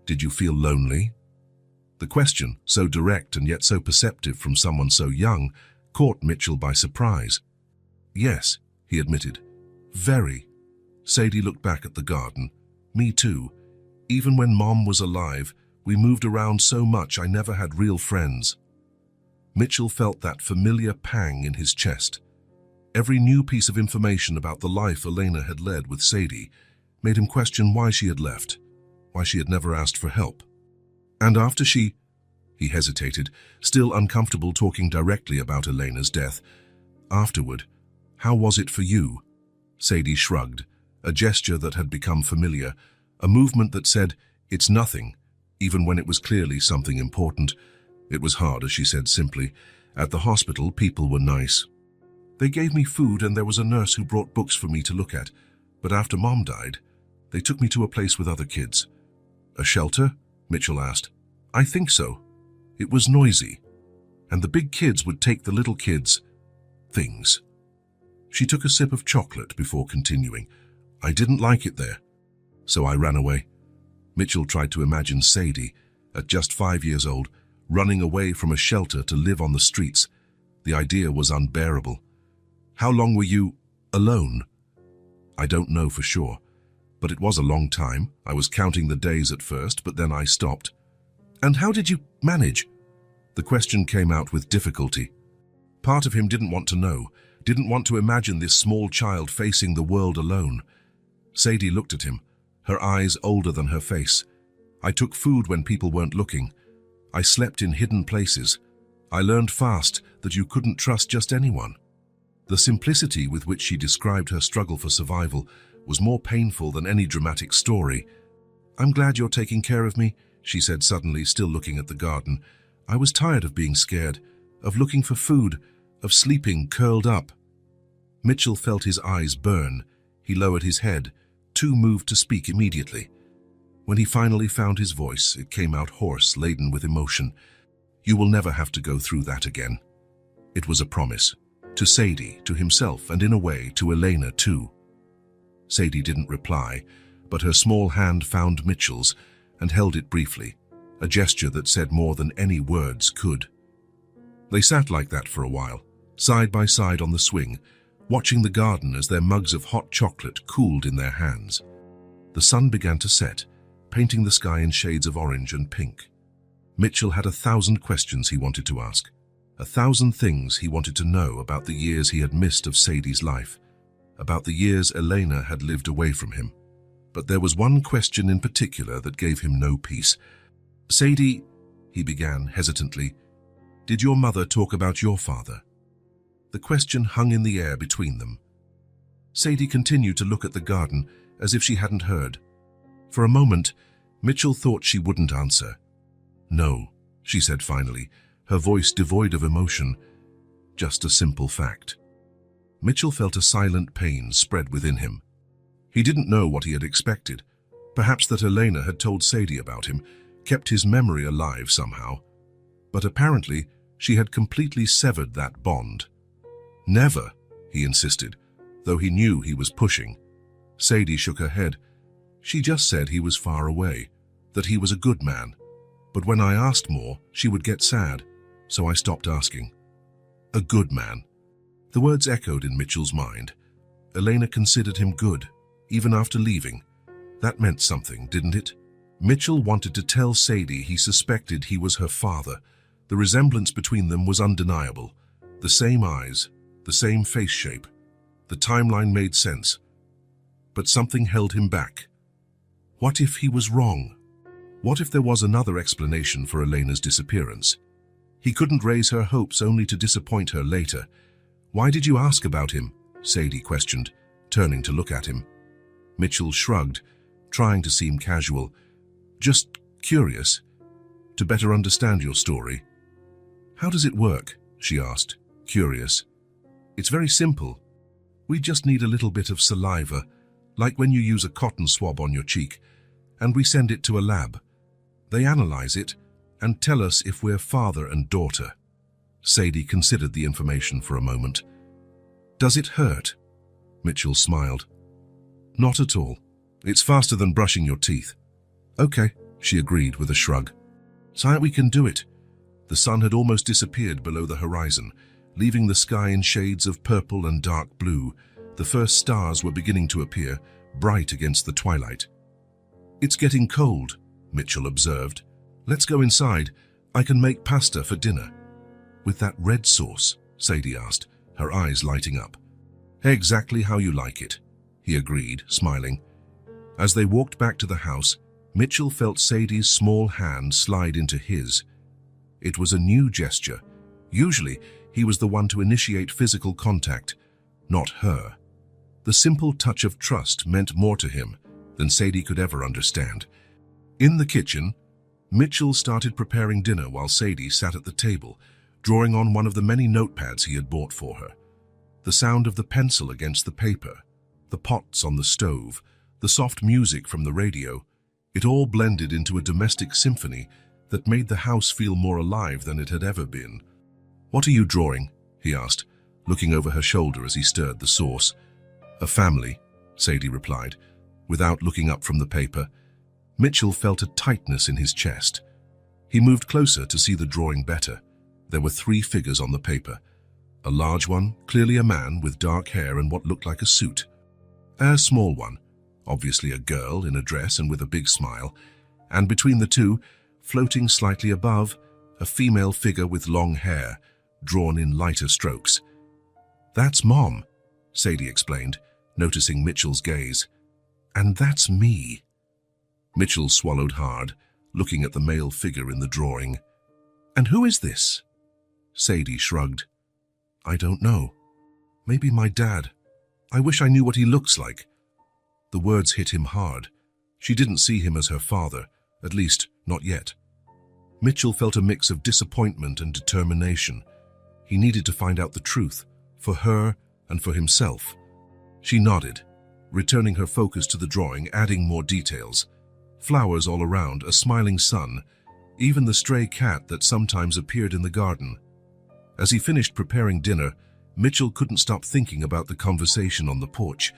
"Did you feel lonely?" The question, so direct and yet so perceptive from someone so young, caught Mitchell by surprise. "Yes," he admitted. "Very." Sadie looked back at the garden. "Me too. Even when Mom was alive, we moved around so much I never had real friends." Mitchell felt that familiar pang in his chest. Every new piece of information about the life Elena had led with Sadie made him question why she had left, why she had never asked for help. "And after he hesitated, still uncomfortable talking directly about Elena's death. "Afterward, how was it for you?" Sadie shrugged, a gesture that had become familiar, a movement that said, "It's nothing," even when it was clearly something important. It was hard, as she said simply. "At the hospital, people were nice. They gave me food and there was a nurse who brought books for me to look at. But after Mom died, they took me to a place with other kids." "A shelter?" Mitchell asked. "I think so. It was noisy. And the big kids would take the little kids' things." She took a sip of chocolate before continuing. "I didn't like it there, so I ran away." Mitchell tried to imagine Sadie, at just 5 years old, running away from a shelter to live on the streets. The idea was unbearable. "How long were you alone?" "I don't know for sure, but it was a long time. I was counting the days at first, but then I stopped." "And how did you manage?" The question came out with difficulty. Part of him didn't want to know, didn't want to imagine this small child facing the world alone. Sadie looked at him, her eyes older than her face. "I took food when people weren't looking. I slept in hidden places. I learned fast that you couldn't trust just anyone." The simplicity with which she described her struggle for survival was more painful than any dramatic story. "I'm glad you're taking care of me," she said suddenly, still looking at the garden. "I was tired of being scared, of looking for food, of sleeping curled up." Mitchell felt his eyes burn. He lowered his head, too moved to speak immediately. When he finally found his voice, it came out hoarse, laden with emotion. "You will never have to go through that again." It was a promise. To Sadie, to himself, and in a way, to Elena too. Sadie didn't reply, but her small hand found Mitchell's and held it briefly, a gesture that said more than any words could. They sat like that for a while, side by side on the swing, watching the garden as their mugs of hot chocolate cooled in their hands. The sun began to set, painting the sky in shades of orange and pink. Mitchell had 1,000 questions he wanted to ask, 1,000 things he wanted to know about the years he had missed of Sadie's life, about the years Elena had lived away from him. But there was one question in particular that gave him no peace. "Sadie," he began hesitantly, "did your mother talk about your father?" The question hung in the air between them. Sadie continued to look at the garden as if she hadn't heard. For a moment, Mitchell thought she wouldn't answer. "No," she said finally, her voice devoid of emotion, "just a simple fact." Mitchell felt a silent pain spread within him. He didn't know what he had expected. Perhaps that Elena had told Sadie about him, kept his memory alive somehow. But apparently, she had completely severed that bond. "Never," he insisted, though he knew he was pushing. Sadie shook her head. "She just said he was far away, that he was a good man. But when I asked more, she would get sad, so I stopped asking." A good man. The words echoed in Mitchell's mind. Elena considered him good, even after leaving. That meant something, didn't it? Mitchell wanted to tell Sadie he suspected he was her father. The resemblance between them was undeniable. The same eyes, the same face shape. The timeline made sense. But something held him back. What if he was wrong? What if there was another explanation for Elena's disappearance? He couldn't raise her hopes only to disappoint her later. "Why did you ask about him?" Sadie questioned, turning to look at him. Mitchell shrugged, trying to seem casual. "Just curious, to better understand your story." "How does it work?" she asked, curious. "It's very simple. We just need a little bit of saliva, like when you use a cotton swab on your cheek, and we send it to a lab. They analyze it and tell us if we're father and daughter." Sadie considered the information for a moment. "Does it hurt?" Mitchell smiled. "Not at all. It's faster than brushing your teeth." "Okay," she agreed with a shrug. "So we can do it." The sun had almost disappeared below the horizon, leaving the sky in shades of purple and dark blue. The first stars were beginning to appear, bright against the twilight. "It's getting cold," Mitchell observed. "Let's go inside. I can make pasta for dinner." "With that red sauce?" Sadie asked, her eyes lighting up. "Exactly how you like it," he agreed, smiling. As they walked back to the house, Mitchell felt Sadie's small hand slide into his. It was a new gesture. Usually, he was the one to initiate physical contact, not her. The simple touch of trust meant more to him than Sadie could ever understand. In the kitchen, Mitchell started preparing dinner while Sadie sat at the table, drawing on one of the many notepads he had bought for her. The sound of the pencil against the paper, the pots on the stove, the soft music from the radio, it all blended into a domestic symphony that made the house feel more alive than it had ever been. "What are you drawing?" he asked, looking over her shoulder as he stirred the sauce. "A family," Sadie replied, without looking up from the paper. Mitchell felt a tightness in his chest. He moved closer to see the drawing better. There were 3 figures on the paper. A large one, clearly a man with dark hair and what looked like a suit. A small one, obviously a girl in a dress and with a big smile. And between the two, floating slightly above, a female figure with long hair, drawn in lighter strokes. "That's Mom," Sadie explained, noticing Mitchell's gaze. "And that's me." Mitchell swallowed hard, looking at the male figure in the drawing. "And who is this?" Sadie shrugged. "I don't know. Maybe my dad. I wish I knew what he looks like." The words hit him hard. She didn't see him as her father, at least not yet. Mitchell felt a mix of disappointment and determination. He needed to find out the truth, for her and for himself. She nodded, returning her focus to the drawing, adding more details. Flowers all around, a smiling sun, even the stray cat that sometimes appeared in the garden. As he finished preparing dinner, Mitchell couldn't stop thinking about the conversation on the porch.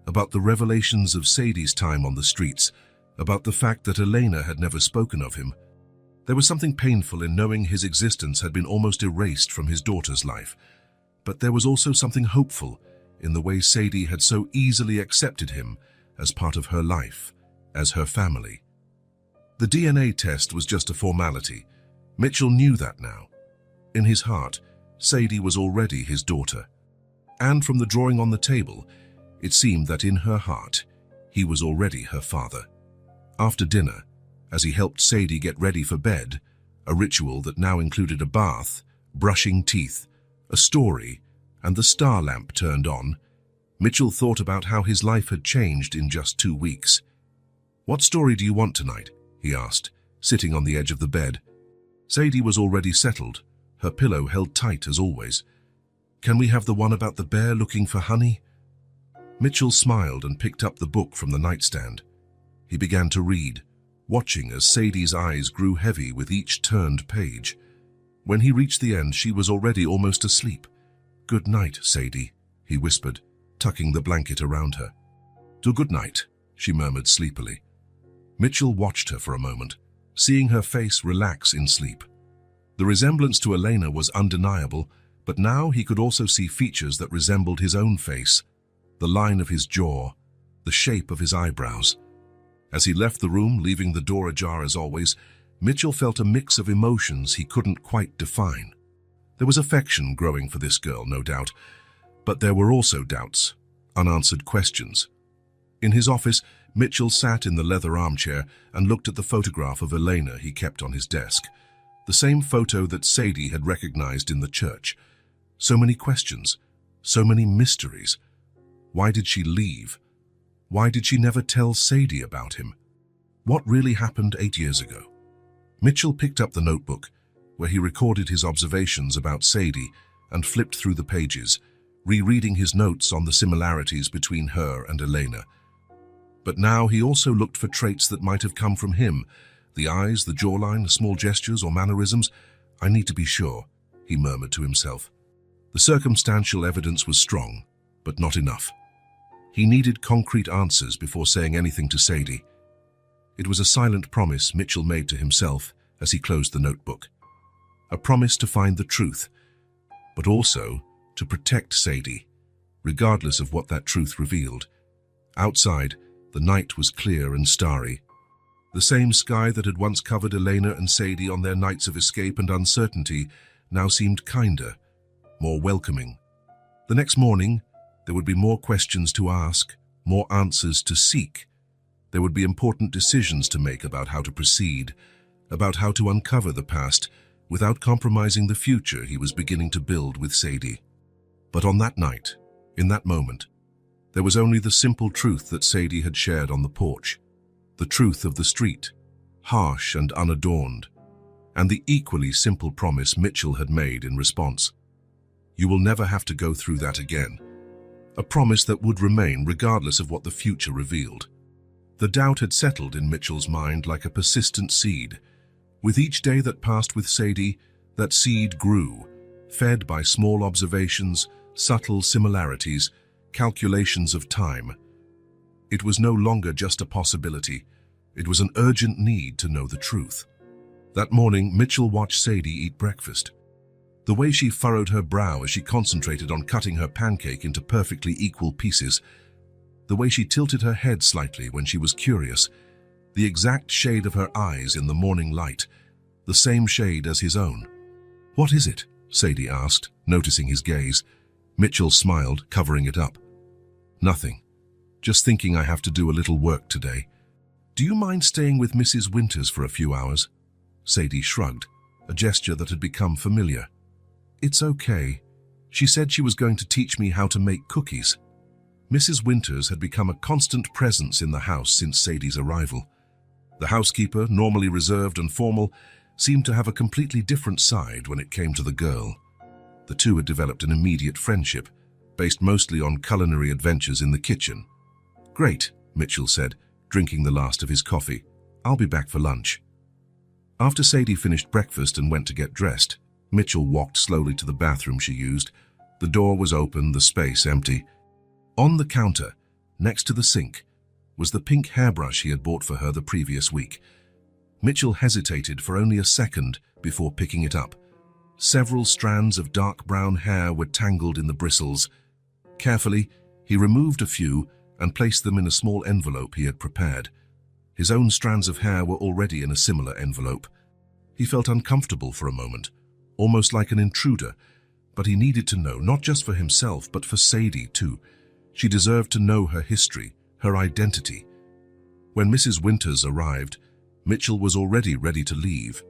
about the revelations of Sadie's time on the streets, about the fact that Elena had never spoken of him. There was something painful in knowing his existence had been almost erased from his daughter's life, but there was also something hopeful in the way Sadie had so easily accepted him as part of her life, as her family. The DNA test was just a formality. Mitchell knew that now. In his heart, Sadie was already his daughter. And from the drawing on the table, it seemed that in her heart, he was already her father. After dinner, as he helped Sadie get ready for bed, a ritual that now included a bath, brushing teeth, a story, and the star lamp turned on, Mitchell thought about how his life had changed in just 2 weeks. "What story do you want tonight?" he asked, sitting on the edge of the bed. Sadie was already settled, her pillow held tight as always. "Can we have the one about the bear looking for honey?" Mitchell smiled and picked up the book from the nightstand. He began to read, watching as Sadie's eyes grew heavy with each turned page. When he reached the end, she was already almost asleep. "Good night, Sadie," he whispered, tucking the blanket around her. "Do good night," she murmured sleepily. Mitchell watched her for a moment, seeing her face relax in sleep. The resemblance to Elena was undeniable, but now he could also see features that resembled his own face, the line of his jaw, the shape of his eyebrows. As he left the room, leaving the door ajar as always, Mitchell felt a mix of emotions he couldn't quite define. There was affection growing for this girl, no doubt, but there were also doubts, unanswered questions. In his office, Mitchell sat in the leather armchair and looked at the photograph of Elena he kept on his desk, the same photo that Sadie had recognized in the church. So many questions, so many mysteries. Why did she leave? Why did she never tell Sadie about him? What really happened 8 years ago? Mitchell picked up the notebook, where he recorded his observations about Sadie, and flipped through the pages, rereading his notes on the similarities between her and Elena. But now he also looked for traits that might have come from him. The eyes, the jawline, small gestures or mannerisms. "I need to be sure," he murmured to himself. The circumstantial evidence was strong, but not enough. He needed concrete answers before saying anything to Sadie. It was a silent promise Mitchell made to himself as he closed the notebook. A promise to find the truth, but also to protect Sadie, regardless of what that truth revealed. Outside, the night was clear and starry. The same sky that had once covered Elena and Sadie on their nights of escape and uncertainty now seemed kinder, more welcoming. The next morning, there would be more questions to ask, more answers to seek. There would be important decisions to make about how to proceed, about how to uncover the past without compromising the future he was beginning to build with Sadie. But on that night, in that moment, there was only the simple truth that Sadie had shared on the porch, the truth of the street, harsh and unadorned, and the equally simple promise Mitchell had made in response. "You will never have to go through that again." A promise that would remain regardless of what the future revealed. The doubt had settled in Mitchell's mind like a persistent seed. With each day that passed with Sadie, that seed grew, fed by small observations, subtle similarities, calculations of time. It was no longer just a possibility. It was an urgent need to know the truth. That morning, Mitchell watched Sadie eat breakfast. The way she furrowed her brow as she concentrated on cutting her pancake into perfectly equal pieces, the way she tilted her head slightly when she was curious, the exact shade of her eyes in the morning light, the same shade as his own. "What is it?" Sadie asked, noticing his gaze. Mitchell smiled, covering it up. "Nothing. Just thinking I have to do a little work today. Do you mind staying with Mrs. Winters for a few hours?" Sadie shrugged, a gesture that had become familiar. "It's okay. She said she was going to teach me how to make cookies." Mrs. Winters had become a constant presence in the house since Sadie's arrival. The housekeeper, normally reserved and formal, seemed to have a completely different side when it came to the girl. The two had developed an immediate friendship, based mostly on culinary adventures in the kitchen. "Great," Mitchell said, drinking the last of his coffee. "I'll be back for lunch." After Sadie finished breakfast and went to get dressed, Mitchell walked slowly to the bathroom she used. The door was open, the space empty. On the counter, next to the sink, was the pink hairbrush he had bought for her the previous week. Mitchell hesitated for only a second before picking it up. Several strands of dark brown hair were tangled in the bristles. Carefully, he removed a few and placed them in a small envelope he had prepared. His own strands of hair were already in a similar envelope. He felt uncomfortable for a moment, almost like an intruder, but he needed to know, not just for himself, but for Sadie too. She deserved to know her history, her identity. When Mrs. Winters arrived, Mitchell was already ready to leave.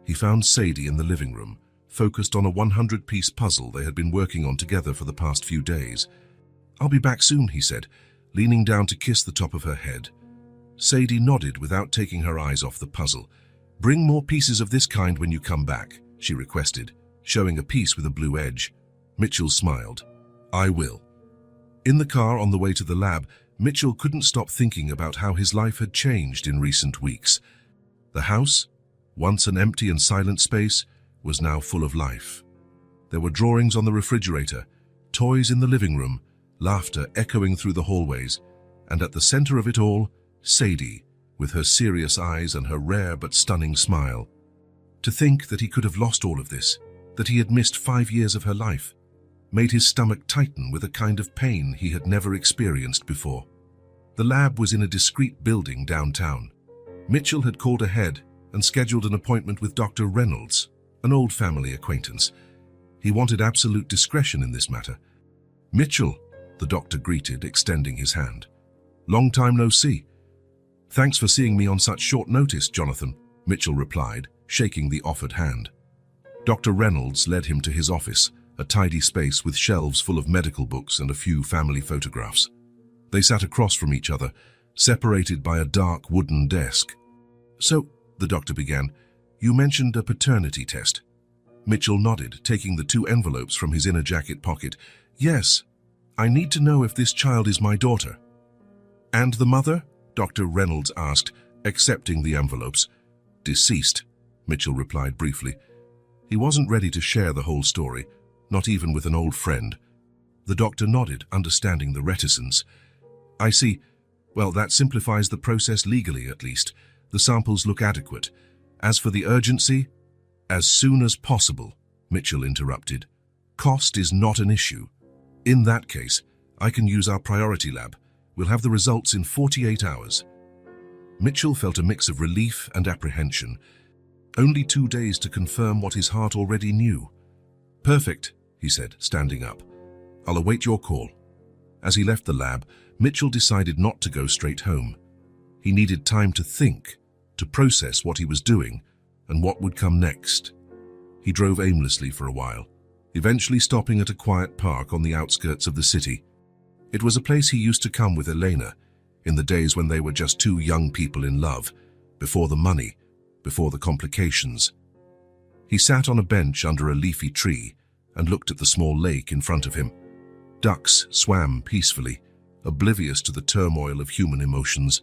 He found Sadie in the living room, focused on a 100-piece puzzle they had been working on together for the past few days. "I'll be back soon," he said, leaning down to kiss the top of her head. Sadie nodded without taking her eyes off the puzzle. "Bring more pieces of this kind when you come back," she requested, showing a piece with a blue edge. Mitchell smiled. "I will." In the car on the way to the lab, Mitchell couldn't stop thinking about how his life had changed in recent weeks. The house, once an empty and silent space, was now full of life. There were drawings on the refrigerator, toys in the living room, laughter echoing through the hallways, and at the center of it all, Sadie, with her serious eyes and her rare but stunning smile. To think that he could have lost all of this, that he had missed 5 years of her life, made his stomach tighten with a kind of pain he had never experienced before. The lab was in a discreet building downtown. Mitchell had called ahead and scheduled an appointment with Dr. Reynolds, an old family acquaintance. He wanted absolute discretion in this matter. "Mitchell," the doctor greeted, extending his hand. "Long time no see." "Thanks for seeing me on such short notice, Jonathan," Mitchell replied, shaking the offered hand. Dr. Reynolds led him to his office, a tidy space with shelves full of medical books and a few family photographs. They sat across from each other, separated by a dark wooden desk. "So," the doctor began, "you mentioned a paternity test." Mitchell nodded, taking the 2 envelopes from his inner jacket pocket. "Yes, I need to know if this child is my daughter." "And the mother?" Dr. Reynolds asked, accepting the envelopes. "Deceased," Mitchell replied briefly. He wasn't ready to share the whole story, not even with an old friend. The doctor nodded, understanding the reticence. "I see. Well, that simplifies the process legally, at least. The samples look adequate. As for the urgency—" "As soon as possible," Mitchell interrupted. "Cost is not an issue. In that case, I can use our priority lab. We'll have the results in 48 hours. Mitchell felt a mix of relief and apprehension. Only 2 days to confirm what his heart already knew. "Perfect," he said, standing up. "I'll await your call." As he left the lab, Mitchell decided not to go straight home. He needed time to think, to process what he was doing and what would come next. He drove aimlessly for a while, eventually stopping at a quiet park on the outskirts of the city. It was a place he used to come with Elena, in the days when they were just 2 young people in love, before the money, before the complications. He sat on a bench under a leafy tree and looked at the small lake in front of him. Ducks swam peacefully, oblivious to the turmoil of human emotions.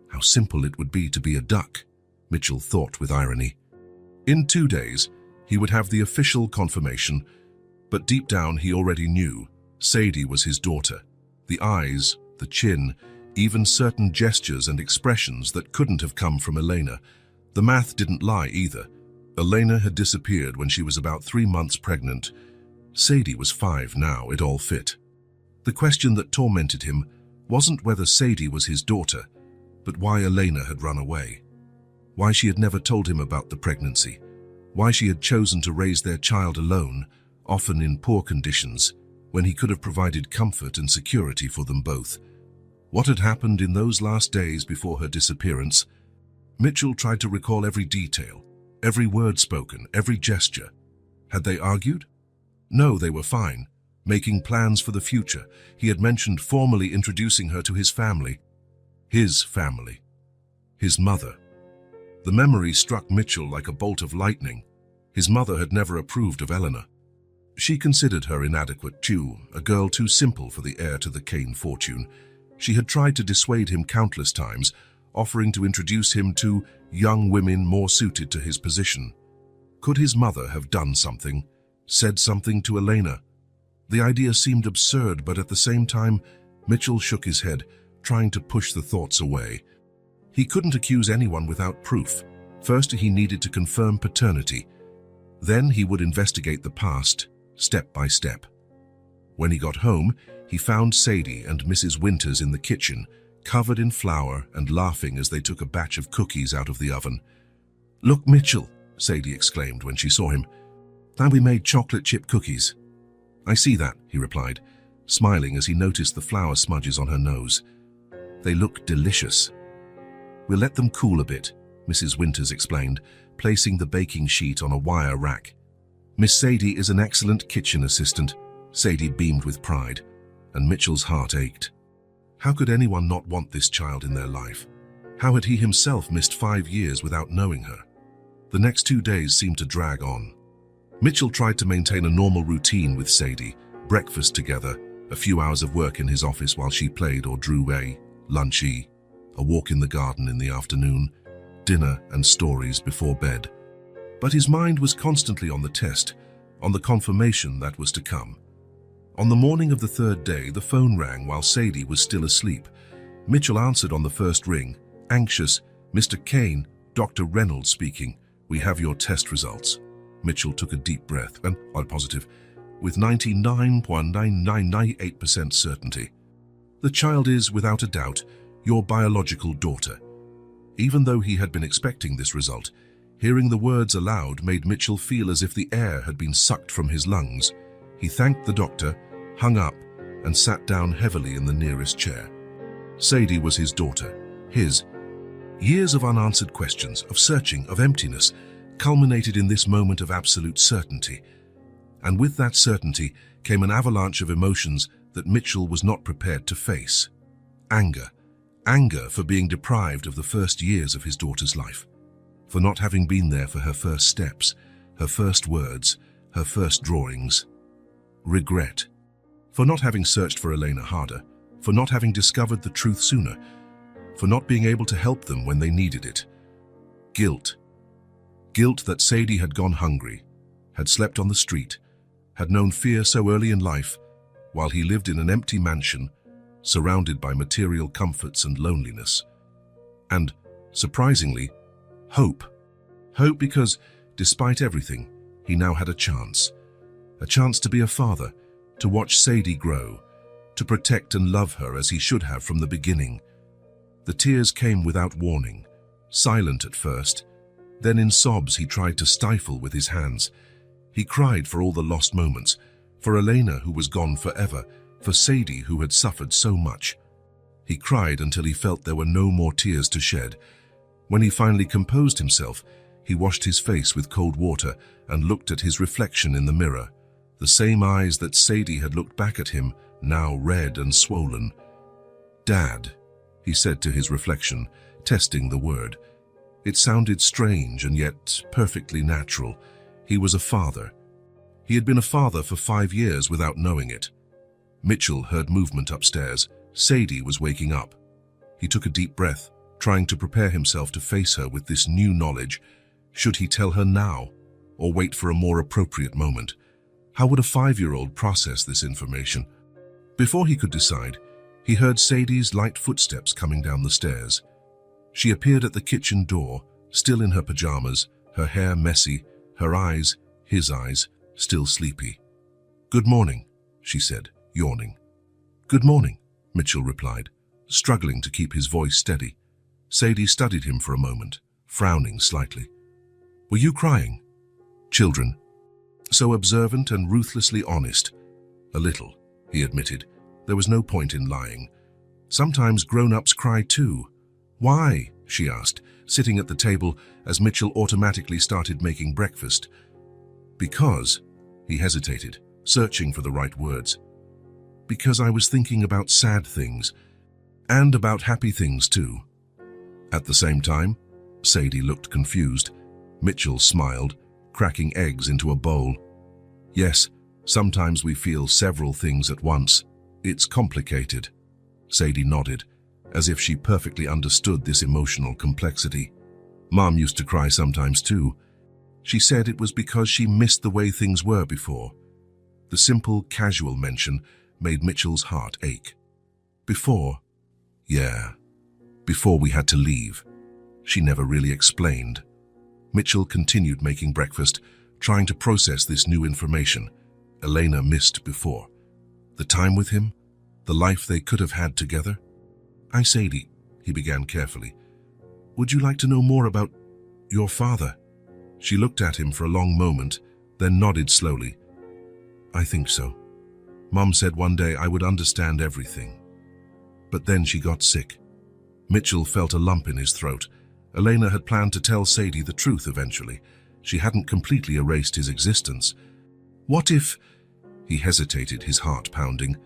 How simple it would be to be a duck, Mitchell thought with irony. In 2 days, he would have the official confirmation, but deep down he already knew Sadie was his daughter. The eyes, the chin, even certain gestures and expressions that couldn't have come from Elena. The math didn't lie either. Elena had disappeared when she was about 3 months pregnant. Sadie was 5 now, it all fit. The question that tormented him wasn't whether Sadie was his daughter, but why Elena had run away. Why she had never told him about the pregnancy. Why she had chosen to raise their child alone, often in poor conditions, when he could have provided comfort and security for them both. What had happened in those last days before her disappearance? Mitchell tried to recall every detail, every word spoken, every gesture. Had they argued? No, they were fine, making plans for the future. He had mentioned formally introducing her to his family. His family. His mother. The memory struck Mitchell like a bolt of lightning. His mother had never approved of Eleanor. She considered her inadequate too, a girl too simple for the heir to the Kane fortune. She had tried to dissuade him countless times, offering to introduce him to young women more suited to his position. Could his mother have done something, said something to Elena? The idea seemed absurd, but at the same time, Mitchell shook his head, trying to push the thoughts away. He couldn't accuse anyone without proof. First, he needed to confirm paternity. Then he would investigate the past, step by step. When he got home, he found Sadie and Mrs. Winters in the kitchen, covered in flour and laughing as they took a batch of cookies out of the oven. "Look, Mitchell," Sadie exclaimed when she saw him. "Now we made chocolate chip cookies." "I see that," he replied, smiling as he noticed the flour smudges on her nose. "They look delicious." "We'll let them cool a bit," Mrs. Winters explained, placing the baking sheet on a wire rack. "Miss Sadie is an excellent kitchen assistant." Sadie beamed with pride, and Mitchell's heart ached. How could anyone not want this child in their life? How had he himself missed 5 years without knowing her? The next 2 days seemed to drag on. Mitchell tried to maintain a normal routine with Sadie, breakfast together, a few hours of work in his office while she played or drew lunchy, a walk in the garden in the afternoon, dinner and stories before bed. But his mind was constantly on the test, on the confirmation that was to come. On the morning of the 3rd day, the phone rang while Sadie was still asleep. Mitchell answered on the first ring, anxious. "Mr. Kane, Dr. Reynolds speaking. We have your test results." Mitchell took a deep breath and, while positive, with 99.9998% certainty. "The child is, without a doubt, your biological daughter." Even though he had been expecting this result, hearing the words aloud made Mitchell feel as if the air had been sucked from his lungs. He thanked the doctor, hung up, and sat down heavily in the nearest chair. Sadie was his daughter, his. Years of unanswered questions, of searching, of emptiness, culminated in this moment of absolute certainty. And with that certainty came an avalanche of emotions that Mitchell was not prepared to face. Anger. Anger for being deprived of the first years of his daughter's life, for not having been there for her first steps, her first words, her first drawings. Regret. For not having searched for Elena harder, for not having discovered the truth sooner, for not being able to help them when they needed it. Guilt. Guilt that Sadie had gone hungry, had slept on the street, had known fear so early in life, while he lived in an empty mansion, surrounded by material comforts and loneliness. And, surprisingly, hope. Hope because, despite everything, he now had a chance to be a father, to watch Sadie grow, to protect and love her as he should have from the beginning. The tears came without warning, silent at first. Then in sobs he tried to stifle with his hands. He cried for all the lost moments, for Elena who was gone forever, for Sadie who had suffered so much. He cried until he felt there were no more tears to shed. When he finally composed himself, he washed his face with cold water and looked at his reflection in the mirror. The same eyes that Sadie had looked back at him, now red and swollen. "Dad," he said to his reflection, testing the word. It sounded strange and yet perfectly natural. He was a father. He had been a father for 5 years without knowing it. Mitchell heard movement upstairs. Sadie was waking up. He took a deep breath, trying to prepare himself to face her with this new knowledge. Should he tell her now, or wait for a more appropriate moment? How would a 5-year-old process this information? Before he could decide, he heard Sadie's light footsteps coming down the stairs. She appeared at the kitchen door, still in her pajamas, her hair messy, her eyes, his eyes, still sleepy. "Good morning," she said, yawning. "Good morning," Mitchell replied, struggling to keep his voice steady. Sadie studied him for a moment, frowning slightly. "Were you crying?" "Children. So observant and ruthlessly honest." "A little," he admitted. There was no point in lying. "Sometimes grown-ups cry too." "Why?" she asked, sitting at the table as Mitchell automatically started making breakfast. "Because," he hesitated, searching for the right words. "Because I was thinking about sad things, and about happy things too." At the same time, Sadie looked confused. Mitchell smiled, cracking eggs into a bowl. "Yes, sometimes we feel several things at once. It's complicated." Sadie nodded, as if she perfectly understood this emotional complexity. "Mom used to cry sometimes too. She said it was because she missed the way things were before." The simple, casual mention made Mitchell's heart ache. Before, yeah, before we had to leave. She never really explained. Mitchell continued making breakfast, trying to process this new information Elena missed before. The time with him, the life they could have had together. Sadie, he began carefully. Would you like to know more about your father? She looked at him for a long moment, then nodded slowly. I think so. Mom said one day I would understand everything. But then she got sick. Mitchell felt a lump in his throat. Elena had planned to tell Sadie the truth eventually. She hadn't completely erased his existence. What if... He hesitated, his heart pounding.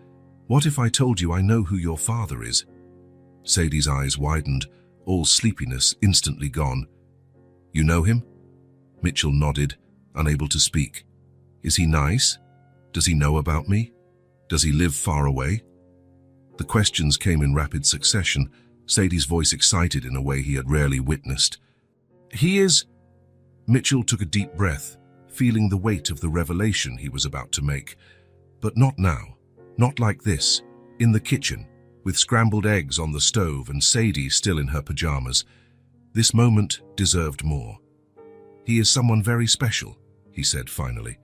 What if I told you I know who your father is? Sadie's eyes widened, all sleepiness instantly gone. You know him? Mitchell nodded, unable to speak. Is he nice? Does he know about me? Does he live far away? The questions came in rapid succession, Sadie's voice excited in a way he had rarely witnessed. He is... Mitchell took a deep breath, feeling the weight of the revelation he was about to make. But not now. Not like this. In the kitchen, with scrambled eggs on the stove and Sadie still in her pajamas. This moment deserved more. He is someone very special, he said finally,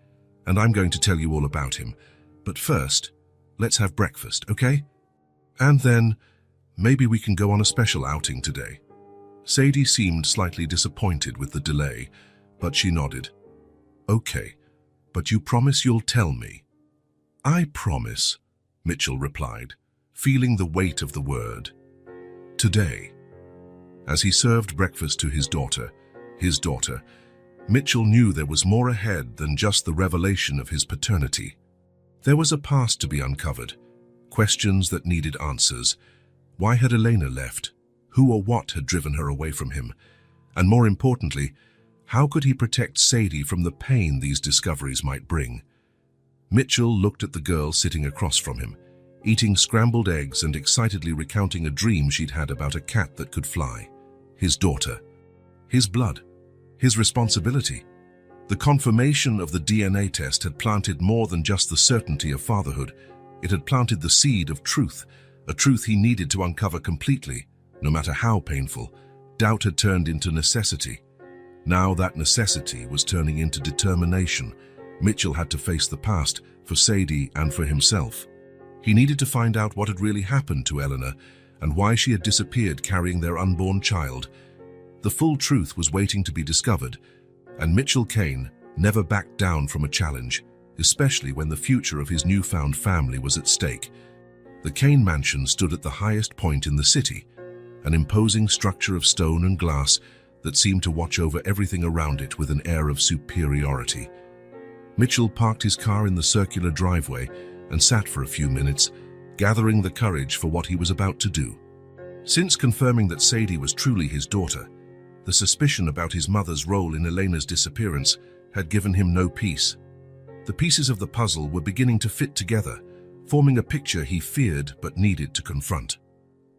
and I'm going to tell you all about him. But first, let's have breakfast, okay? And then, maybe we can go on a special outing today. Sadie seemed slightly disappointed with the delay, but she nodded. Okay, but you promise you'll tell me? I promise, Mitchell replied, feeling the weight of the word. Today. As he served breakfast to his daughter, Mitchell knew there was more ahead than just the revelation of his paternity. There was a past to be uncovered, questions that needed answers. Why had Elena left? Who or what had driven her away from him? And more importantly, how could he protect Sadie from the pain these discoveries might bring? Mitchell looked at the girl sitting across from him, eating scrambled eggs and excitedly recounting a dream she'd had about a cat that could fly. His daughter. His blood. His responsibility. The confirmation of the DNA test had planted more than just the certainty of fatherhood. It had planted the seed of truth, a truth he needed to uncover completely, no matter how painful. Doubt had turned into necessity. Now that necessity was turning into determination. Mitchell had to face the past, for Sadie and for himself. He needed to find out what had really happened to Eleanor and why she had disappeared carrying their unborn child. The full truth was waiting to be discovered, and Mitchell Kane never backed down from a challenge, especially when the future of his newfound family was at stake. The Kane mansion stood at the highest point in the city, an imposing structure of stone and glass that seemed to watch over everything around it with an air of superiority. Mitchell parked his car in the circular driveway and sat for a few minutes, gathering the courage for what he was about to do. Since confirming that Sadie was truly his daughter, the suspicion about his mother's role in Elena's disappearance had given him no peace. The pieces of the puzzle were beginning to fit together, forming a picture he feared but needed to confront.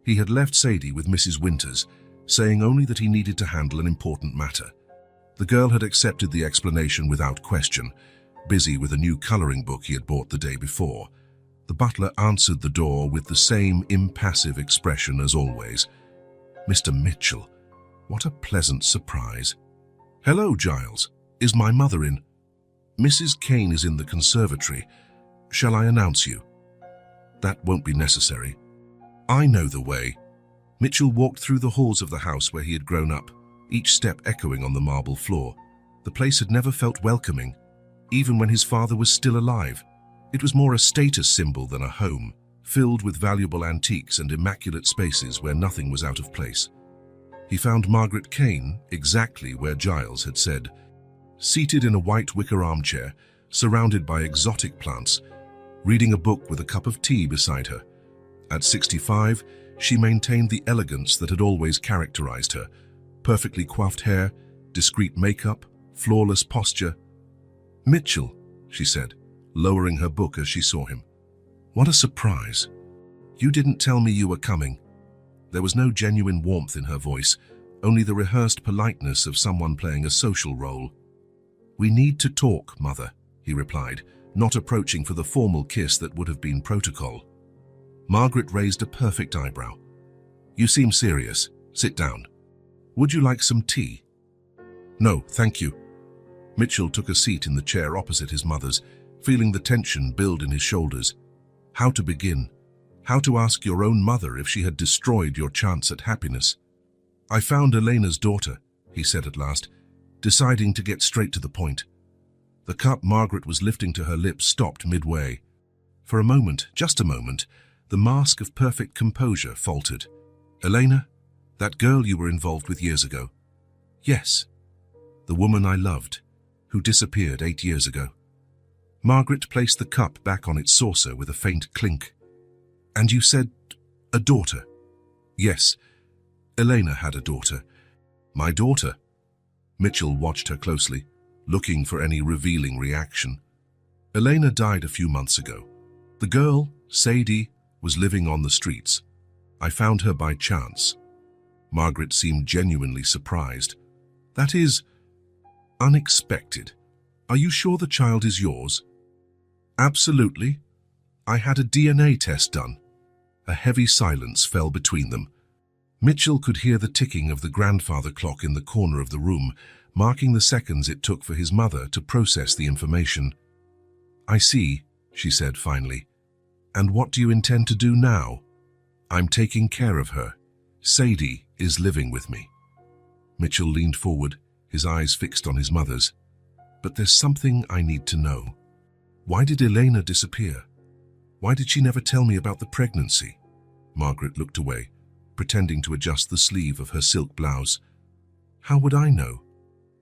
He had left Sadie with Mrs. Winters, saying only that he needed to handle an important matter. The girl had accepted the explanation without question, busy with a new coloring book he had bought the day before. The butler answered the door with the same impassive expression as always. Mr. Mitchell, what a pleasant surprise. Hello, Giles. Is my mother in? Mrs. Kane is in the conservatory. Shall I announce you? That won't be necessary. I know the way. Mitchell walked through the halls of the house where he had grown up, each step echoing on the marble floor. The place had never felt welcoming, even when his father was still alive. It was more a status symbol than a home, filled with valuable antiques and immaculate spaces where nothing was out of place. He found Margaret Kane exactly where Giles had said, seated in a white wicker armchair, surrounded by exotic plants, reading a book with a cup of tea beside her. At 65, she maintained the elegance that had always characterized her. Perfectly coiffed hair, discreet makeup, flawless posture. Mitchell, she said, lowering her book as she saw him. What a surprise. You didn't tell me you were coming. There was no genuine warmth in her voice, only the rehearsed politeness of someone playing a social role. We need to talk, Mother, he replied, not approaching for the formal kiss that would have been protocol. Margaret raised a perfect eyebrow. You seem serious. Sit down. Would you like some tea? No, thank you. Mitchell took a seat in the chair opposite his mother's, feeling the tension build in his shoulders. How to begin? How to ask your own mother if she had destroyed your chance at happiness? I found Elena's daughter, he said at last, deciding to get straight to the point. The cup Margaret was lifting to her lips stopped midway. For a moment, just a moment, the mask of perfect composure faltered. Elena? That girl you were involved with years ago? Yes. The woman I loved, who disappeared 8 years ago. Margaret placed the cup back on its saucer with a faint clink. And you said, a daughter? Yes. Elena had a daughter. My daughter? Mitchell watched her closely, looking for any revealing reaction. Elena died a few months ago. The girl, Sadie, was living on the streets. I found her by chance. Margaret seemed genuinely surprised. That is unexpected. Are you sure the child is yours? Absolutely. I had a DNA test done. A heavy silence fell between them. Mitchell could hear the ticking of the grandfather clock in the corner of the room, marking the seconds it took for his mother to process the information. I see, she said finally. And what do you intend to do now? I'm taking care of her. Sadie is living with me. Mitchell leaned forward, his eyes fixed on his mother's. But there's something I need to know. Why did Elena disappear? Why did she never tell me about the pregnancy? Margaret looked away, pretending to adjust the sleeve of her silk blouse. How would I know?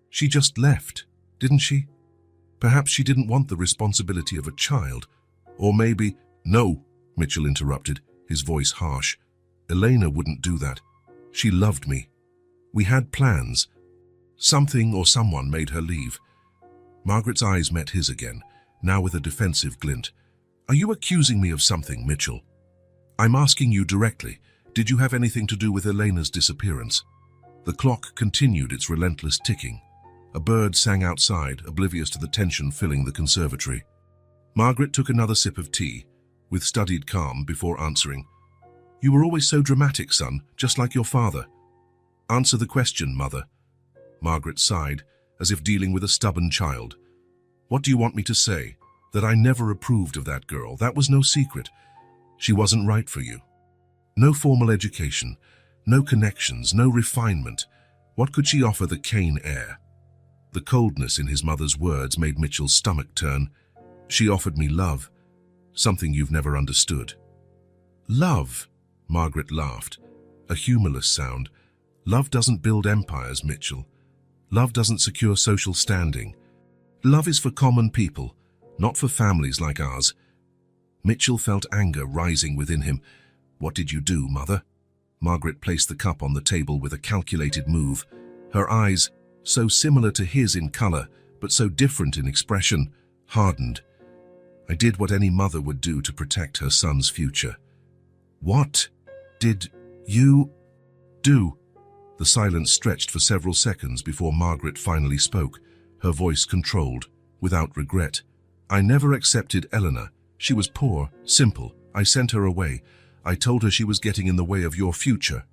She just left, didn't she? Perhaps she didn't want the responsibility of a child. Or maybe... No, Mitchell interrupted, his voice harsh. Elena wouldn't do that. She loved me. We had plans. Something or someone made her leave. Margaret's eyes met his again, now with a defensive glint. Are you accusing me of something, Mitchell? I'm asking you directly. Did you have anything to do with Elena's disappearance? The clock continued its relentless ticking. A bird sang outside, oblivious to the tension filling the conservatory. Margaret took another sip of tea, with studied calm, before answering. You were always so dramatic, son, just like your father. Answer the question, mother. Margaret sighed, as if dealing with a stubborn child. What do you want me to say? That I never approved of that girl. That was no secret. She wasn't right for you. No formal education, no connections, no refinement. What could she offer the Kane heir? The coldness in his mother's words made Mitchell's stomach turn. She offered me love, something you've never understood. Love, Margaret laughed, a humorless sound. Love doesn't build empires, Mitchell. Love doesn't secure social standing. Love is for common people, not for families like ours. Mitchell felt anger rising within him. What did you do, mother? Margaret placed the cup on the table with a calculated move. Her eyes, so similar to his in color, but so different in expression, hardened. I did what any mother would do to protect her son's future. What did you do? The silence stretched for several seconds before Margaret finally spoke, her voice controlled, without regret. I never accepted Eleanor. She was poor, simple. I sent her away. I told her she was getting in the way of your future.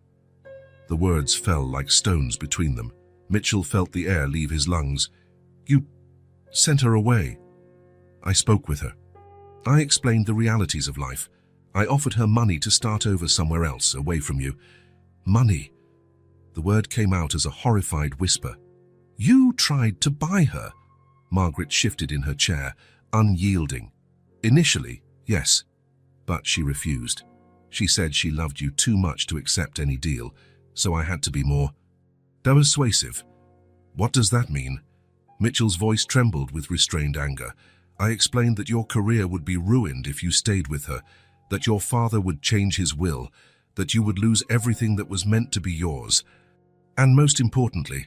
The words fell like stones between them. Mitchell felt the air leave his lungs. You sent her away. I spoke with her. I explained the realities of life. I offered her money to start over somewhere else, away from you. Money. The word came out as a horrified whisper. You tried to buy her. Margaret shifted in her chair, unyielding. Initially, yes, but she refused. She said she loved you too much to accept any deal, so I had to be more persuasive. What does that mean? Mitchell's voice trembled with restrained anger. I explained that your career would be ruined if you stayed with her, that your father would change his will, that you would lose everything that was meant to be yours. And most importantly,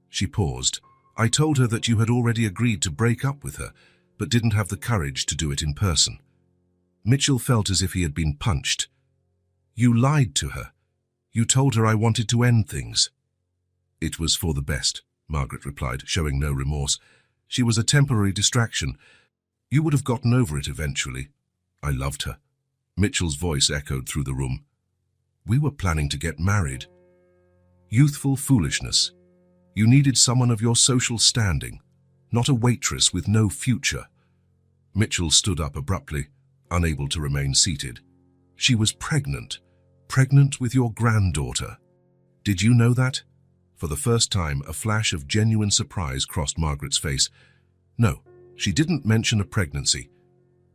she paused. I told her that you had already agreed to break up with her, but didn't have the courage to do it in person. Mitchell felt as if he had been punched. You lied to her. You told her I wanted to end things. It was for the best, Margaret replied, showing no remorse. She was a temporary distraction. You would have gotten over it eventually. I loved her. Mitchell's voice echoed through the room. We were planning to get married. Youthful foolishness. You needed someone of your social standing, not a waitress with no future. Mitchell stood up abruptly, unable to remain seated. She was pregnant. Pregnant with your granddaughter. Did you know that? For the first time, a flash of genuine surprise crossed Margaret's face. No, she didn't mention a pregnancy.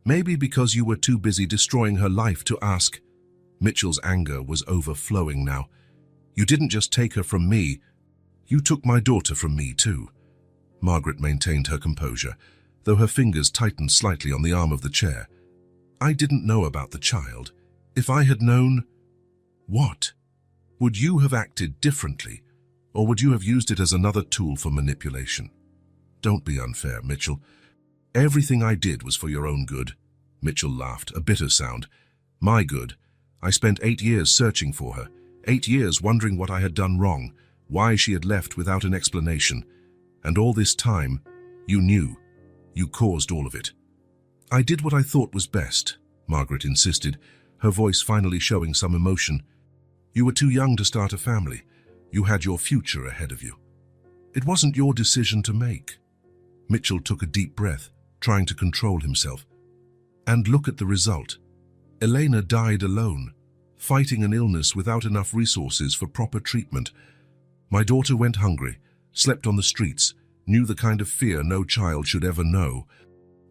Maybe because you were too busy destroying her life to ask. Mitchell's anger was overflowing now. You didn't just take her from me. You took my daughter from me too. Margaret maintained her composure, though her fingers tightened slightly on the arm of the chair. I didn't know about the child. If I had known... What? Would you have acted differently, or would you have used it as another tool for manipulation? Don't be unfair, Mitchell. Everything I did was for your own good. Mitchell laughed, a bitter sound. My good. I spent 8 years searching for her, 8 years wondering what I had done wrong, why she had left without an explanation. And all this time, you knew. You caused all of it. I did what I thought was best, Margaret insisted, her voice finally showing some emotion. You were too young to start a family. You had your future ahead of you. It wasn't your decision to make. Mitchell took a deep breath, trying to control himself. And look at the result. Elena died alone, fighting an illness without enough resources for proper treatment. My daughter went hungry, slept on the streets, knew the kind of fear no child should ever know.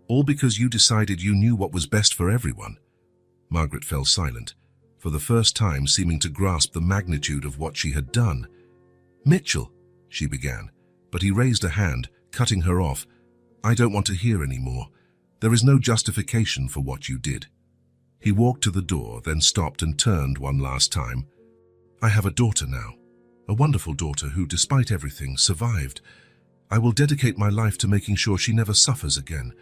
All because you decided you knew what was best for everyone. Margaret fell silent, for the first time seeming to grasp the magnitude of what she had done. Mitchell, she began, but he raised a hand, cutting her off. I don't want to hear any more. There is no justification for what you did. He walked to the door, then stopped and turned one last time. I have a daughter now, a wonderful daughter who, despite everything, survived. I will dedicate my life to making sure she never suffers again.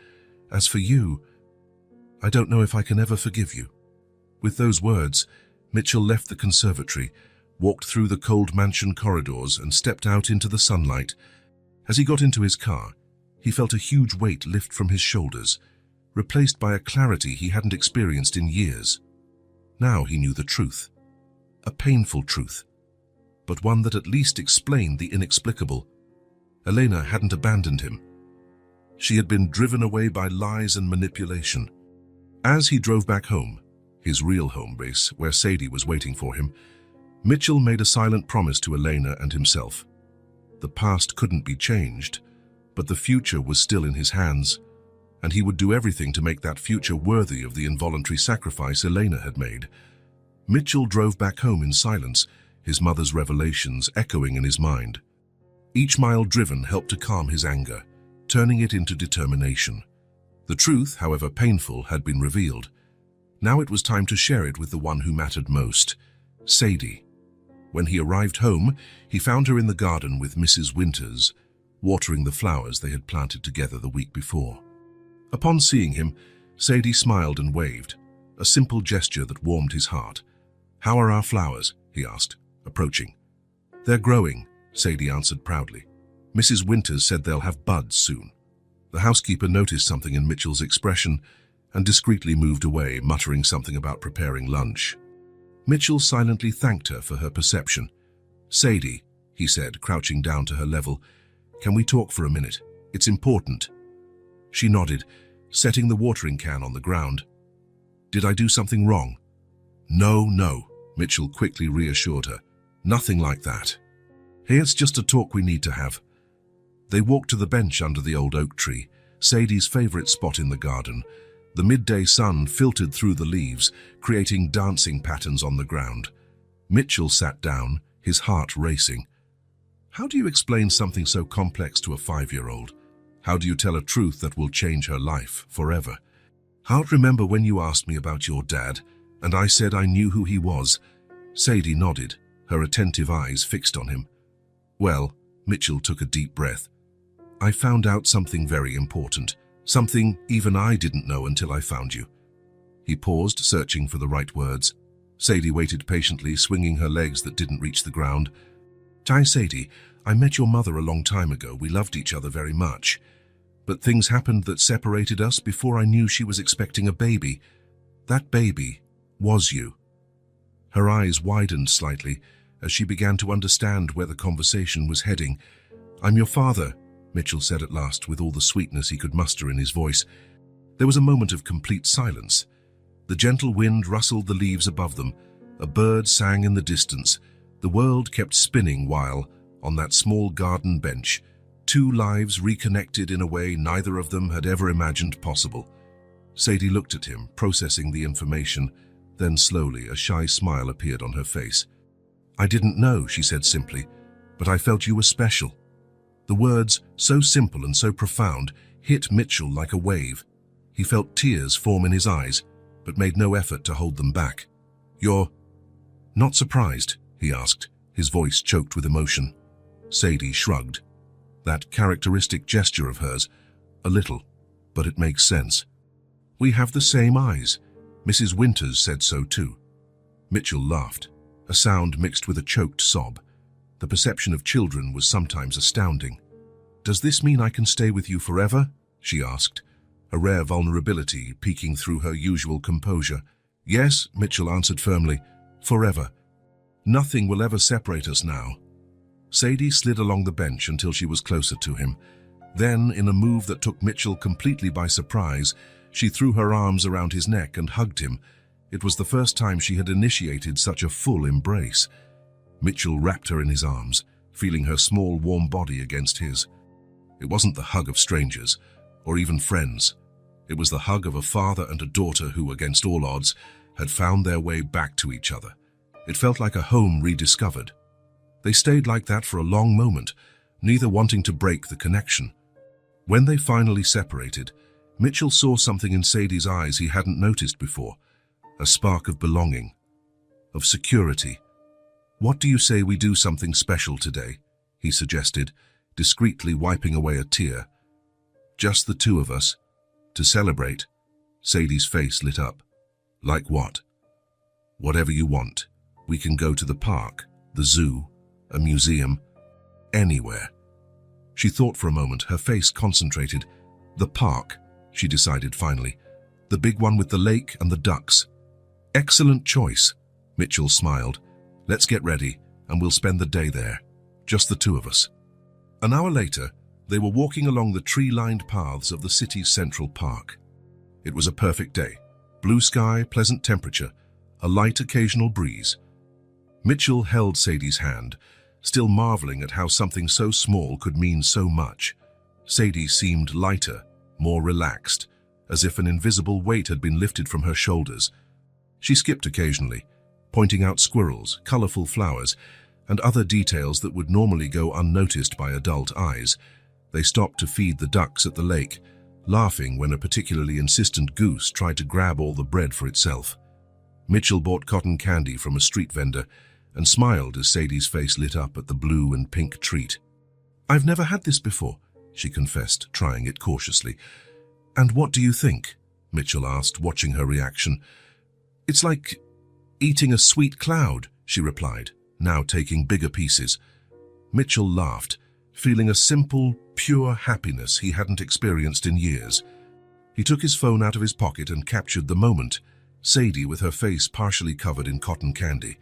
As for you, I don't know if I can ever forgive you. With those words, Mitchell left the conservatory, walked through the cold mansion corridors and stepped out into the sunlight. As he got into his car, he felt a huge weight lift from his shoulders, replaced by a clarity he hadn't experienced in years. Now he knew the truth. A painful truth, but one that at least explained the inexplicable. Elena hadn't abandoned him. She had been driven away by lies and manipulation. As he drove back home, his real home base, where Sadie was waiting for him, Mitchell made a silent promise to Elena and himself. The past couldn't be changed, but the future was still in his hands, and he would do everything to make that future worthy of the involuntary sacrifice Elena had made. Mitchell drove back home in silence, his mother's revelations echoing in his mind. Each mile driven helped to calm his anger, turning it into determination. The truth, however painful, had been revealed. Now it was time to share it with the one who mattered most, Sadie. When he arrived home, he found her in the garden with Mrs. Winters, watering the flowers they had planted together the week before. Upon seeing him, Sadie smiled and waved, a simple gesture that warmed his heart. How are our flowers? He asked, approaching. They're growing, Sadie answered proudly. Mrs. Winters said they'll have buds soon. The housekeeper noticed something in Mitchell's expression and discreetly moved away, muttering something about preparing lunch. Mitchell silently thanked her for her perception. Sadie, he said, crouching down to her level, can we talk for a minute? It's important. She nodded, setting the watering can on the ground. Did I do something wrong? No, Mitchell quickly reassured her. Nothing like that. Hey, it's just a talk we need to have. They walked to the bench under the old oak tree, Sadie's favorite spot in the garden. The midday sun filtered through the leaves, creating dancing patterns on the ground. Mitchell sat down, his heart racing. How do you explain something so complex to a 5-year-old? How do you tell a truth that will change her life forever? I'll remember when you asked me about your dad, and I said I knew who he was. Sadie nodded, her attentive eyes fixed on him. Well, Mitchell took a deep breath. I found out something very important, something even I didn't know until I found you. He paused, searching for the right words. Sadie waited patiently, swinging her legs that didn't reach the ground. Sadie, I met your mother a long time ago. We loved each other very much. But things happened that separated us before I knew she was expecting a baby. That baby, Was you? Her eyes widened slightly as she began to understand where the conversation was heading. "I'm your father," Mitchell said at last, with all the sweetness he could muster in his voice. There was a moment of complete silence. The gentle wind rustled the leaves above them. A bird sang in the distance. The world kept spinning while, on that small garden bench, two lives reconnected in a way neither of them had ever imagined possible. Sadie looked at him, processing the information. Then slowly, a shy smile appeared on her face. "I didn't know," she said simply, "but I felt you were special." The words, so simple and so profound, hit Mitchell like a wave. He felt tears form in his eyes, but made no effort to hold them back. "You're not surprised?" he asked, his voice choked with emotion. Sadie shrugged. That characteristic gesture of hers, a little, but it makes sense. "We have the same eyes. Mrs. Winters said so too." Mitchell laughed, a sound mixed with a choked sob. The perception of children was sometimes astounding. "Does this mean I can stay with you forever?" she asked, a rare vulnerability peeking through her usual composure. "Yes," Mitchell answered firmly, "forever. Nothing will ever separate us now." Sadie slid along the bench until she was closer to him. Then, in a move that took Mitchell completely by surprise, she threw her arms around his neck and hugged him. It was the first time she had initiated such a full embrace. Mitchell wrapped her in his arms, feeling her small, warm body against his. It wasn't the hug of strangers, or even friends. It was the hug of a father and a daughter who, against all odds, had found their way back to each other. It felt like a home rediscovered. They stayed like that for a long moment, neither wanting to break the connection. When they finally separated, Mitchell saw something in Sadie's eyes he hadn't noticed before, a spark of belonging, of security. "What do you say we do something special today?" he suggested, discreetly wiping away a tear. "Just the two of us, to celebrate." Sadie's face lit up. "Like what?" "Whatever you want. We can go to the park, the zoo, a museum, anywhere." She thought for a moment, her face concentrated. "The park," she decided finally. "The big one with the lake and the ducks." "Excellent choice," Mitchell smiled. "Let's get ready, and we'll spend the day there. Just the two of us." An hour later, they were walking along the tree-lined paths of the city's central park. It was a perfect day. Blue sky, pleasant temperature, a light occasional breeze. Mitchell held Sadie's hand, still marveling at how something so small could mean so much. Sadie seemed lighter, more relaxed, as if an invisible weight had been lifted from her shoulders. She skipped occasionally, pointing out squirrels, colorful flowers, and other details that would normally go unnoticed by adult eyes. They stopped to feed the ducks at the lake, laughing when a particularly insistent goose tried to grab all the bread for itself. Mitchell bought cotton candy from a street vendor and smiled as Sadie's face lit up at the blue and pink treat. "I've never had this before," she confessed, trying it cautiously. "And what do you think?" Mitchell asked, watching her reaction. "It's like eating a sweet cloud," she replied, now taking bigger pieces. Mitchell laughed, feeling a simple, pure happiness he hadn't experienced in years. He took his phone out of his pocket and captured the moment, Sadie with her face partially covered in cotton candy,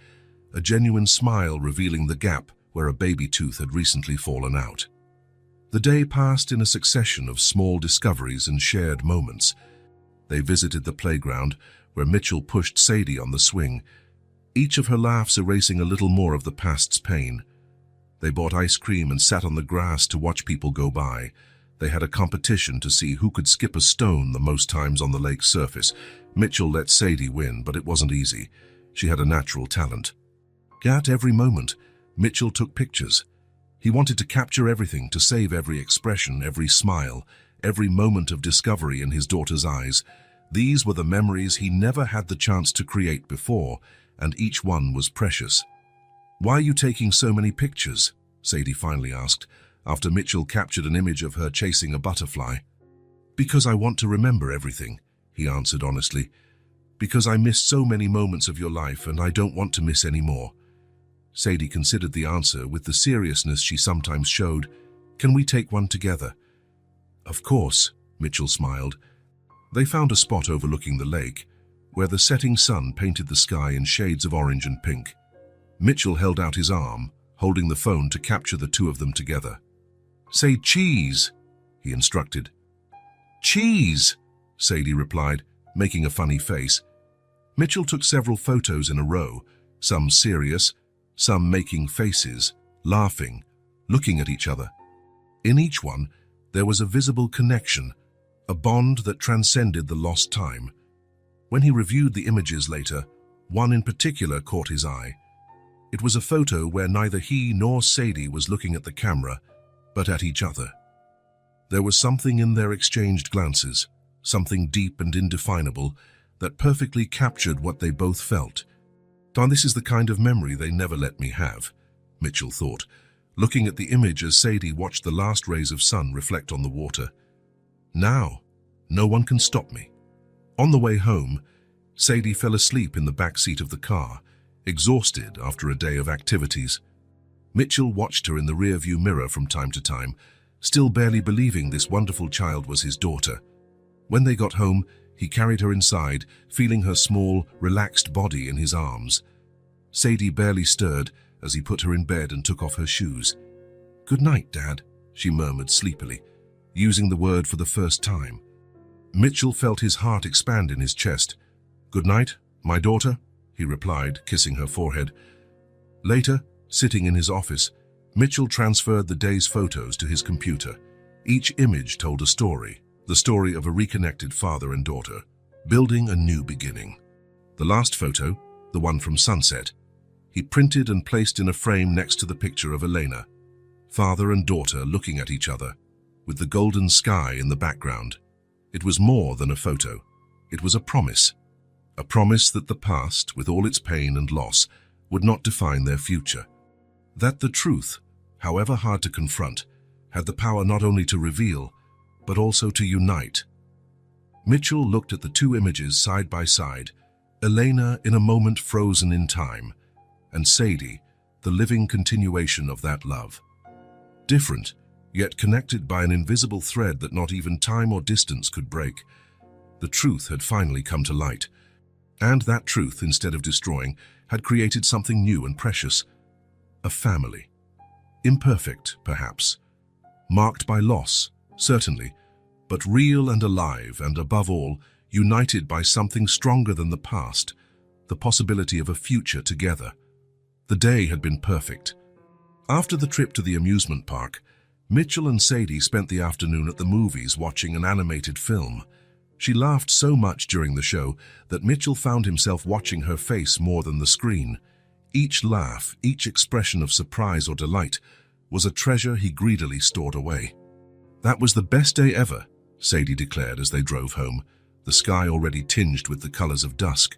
a genuine smile revealing the gap where a baby tooth had recently fallen out. The day passed in a succession of small discoveries and shared moments. They visited the playground, where Mitchell pushed Sadie on the swing, each of her laughs erasing a little more of the past's pain. They bought ice cream and sat on the grass to watch people go by. They had a competition to see who could skip a stone the most times on the lake's surface. Mitchell let Sadie win, but it wasn't easy. She had a natural talent. At every moment, Mitchell took pictures. He wanted to capture everything, to save every expression, every smile, every moment of discovery in his daughter's eyes. These were the memories he never had the chance to create before, and each one was precious. "Why are you taking so many pictures?" Sadie finally asked, after Mitchell captured an image of her chasing a butterfly. "Because I want to remember everything," he answered honestly. "Because I missed so many moments of your life and I don't want to miss any more." Sadie considered the answer with the seriousness she sometimes showed. "Can we take one together?" "Of course," Mitchell smiled. They found a spot overlooking the lake. where the setting sun painted the sky in shades of orange and pink. Mitchell held out his arm, holding the phone to capture the two of them together. "Say cheese," he instructed. "Cheese," Sadie replied, making a funny face. Mitchell took several photos in a row, some serious, some making faces, laughing, looking at each other. In each one, there was a visible connection, a bond that transcended the lost time. When he reviewed the images later, one in particular caught his eye. It was a photo where neither he nor Sadie was looking at the camera, but at each other. There was something in their exchanged glances, something deep and indefinable, that perfectly captured what they both felt. "Don, this is the kind of memory they never let me have," Mitchell thought, looking at the image as Sadie watched the last rays of sun reflect on the water. "Now, no one can stop me." On the way home, Sadie fell asleep in the back seat of the car, exhausted after a day of activities. Mitchell watched her in the rearview mirror from time to time, still barely believing this wonderful child was his daughter. When they got home, he carried her inside, feeling her small, relaxed body in his arms. Sadie barely stirred as he put her in bed and took off her shoes. "Good night, Dad," she murmured sleepily, using the word for the first time. Mitchell felt his heart expand in his chest. "Good night, my daughter," he replied, kissing her forehead. Later, sitting in his office, Mitchell transferred the day's photos to his computer. Each image told a story, the story of a reconnected father and daughter, building a new beginning. The last photo, the one from sunset, he printed and placed in a frame next to the picture of Elena, father and daughter looking at each other, with the golden sky in the background. It was more than a photo. It was a promise that the past, with all its pain and loss, would not define their future. That the truth, however hard to confront, had the power not only to reveal, but also to unite. Mitchell looked at the two images side by side, Elena in a moment frozen in time, and Sadie, the living continuation of that love. Different, yet connected by an invisible thread that not even time or distance could break. The truth had finally come to light. And that truth, instead of destroying, had created something new and precious. A family. Imperfect, perhaps. Marked by loss, certainly, but real and alive, and above all, united by something stronger than the past, the possibility of a future together. The day had been perfect. After the trip to the amusement park, Mitchell and Sadie spent the afternoon at the movies watching an animated film. She laughed so much during the show that Mitchell found himself watching her face more than the screen. Each laugh, each expression of surprise or delight, was a treasure he greedily stored away. "That was the best day ever," Sadie declared as they drove home, the sky already tinged with the colors of dusk.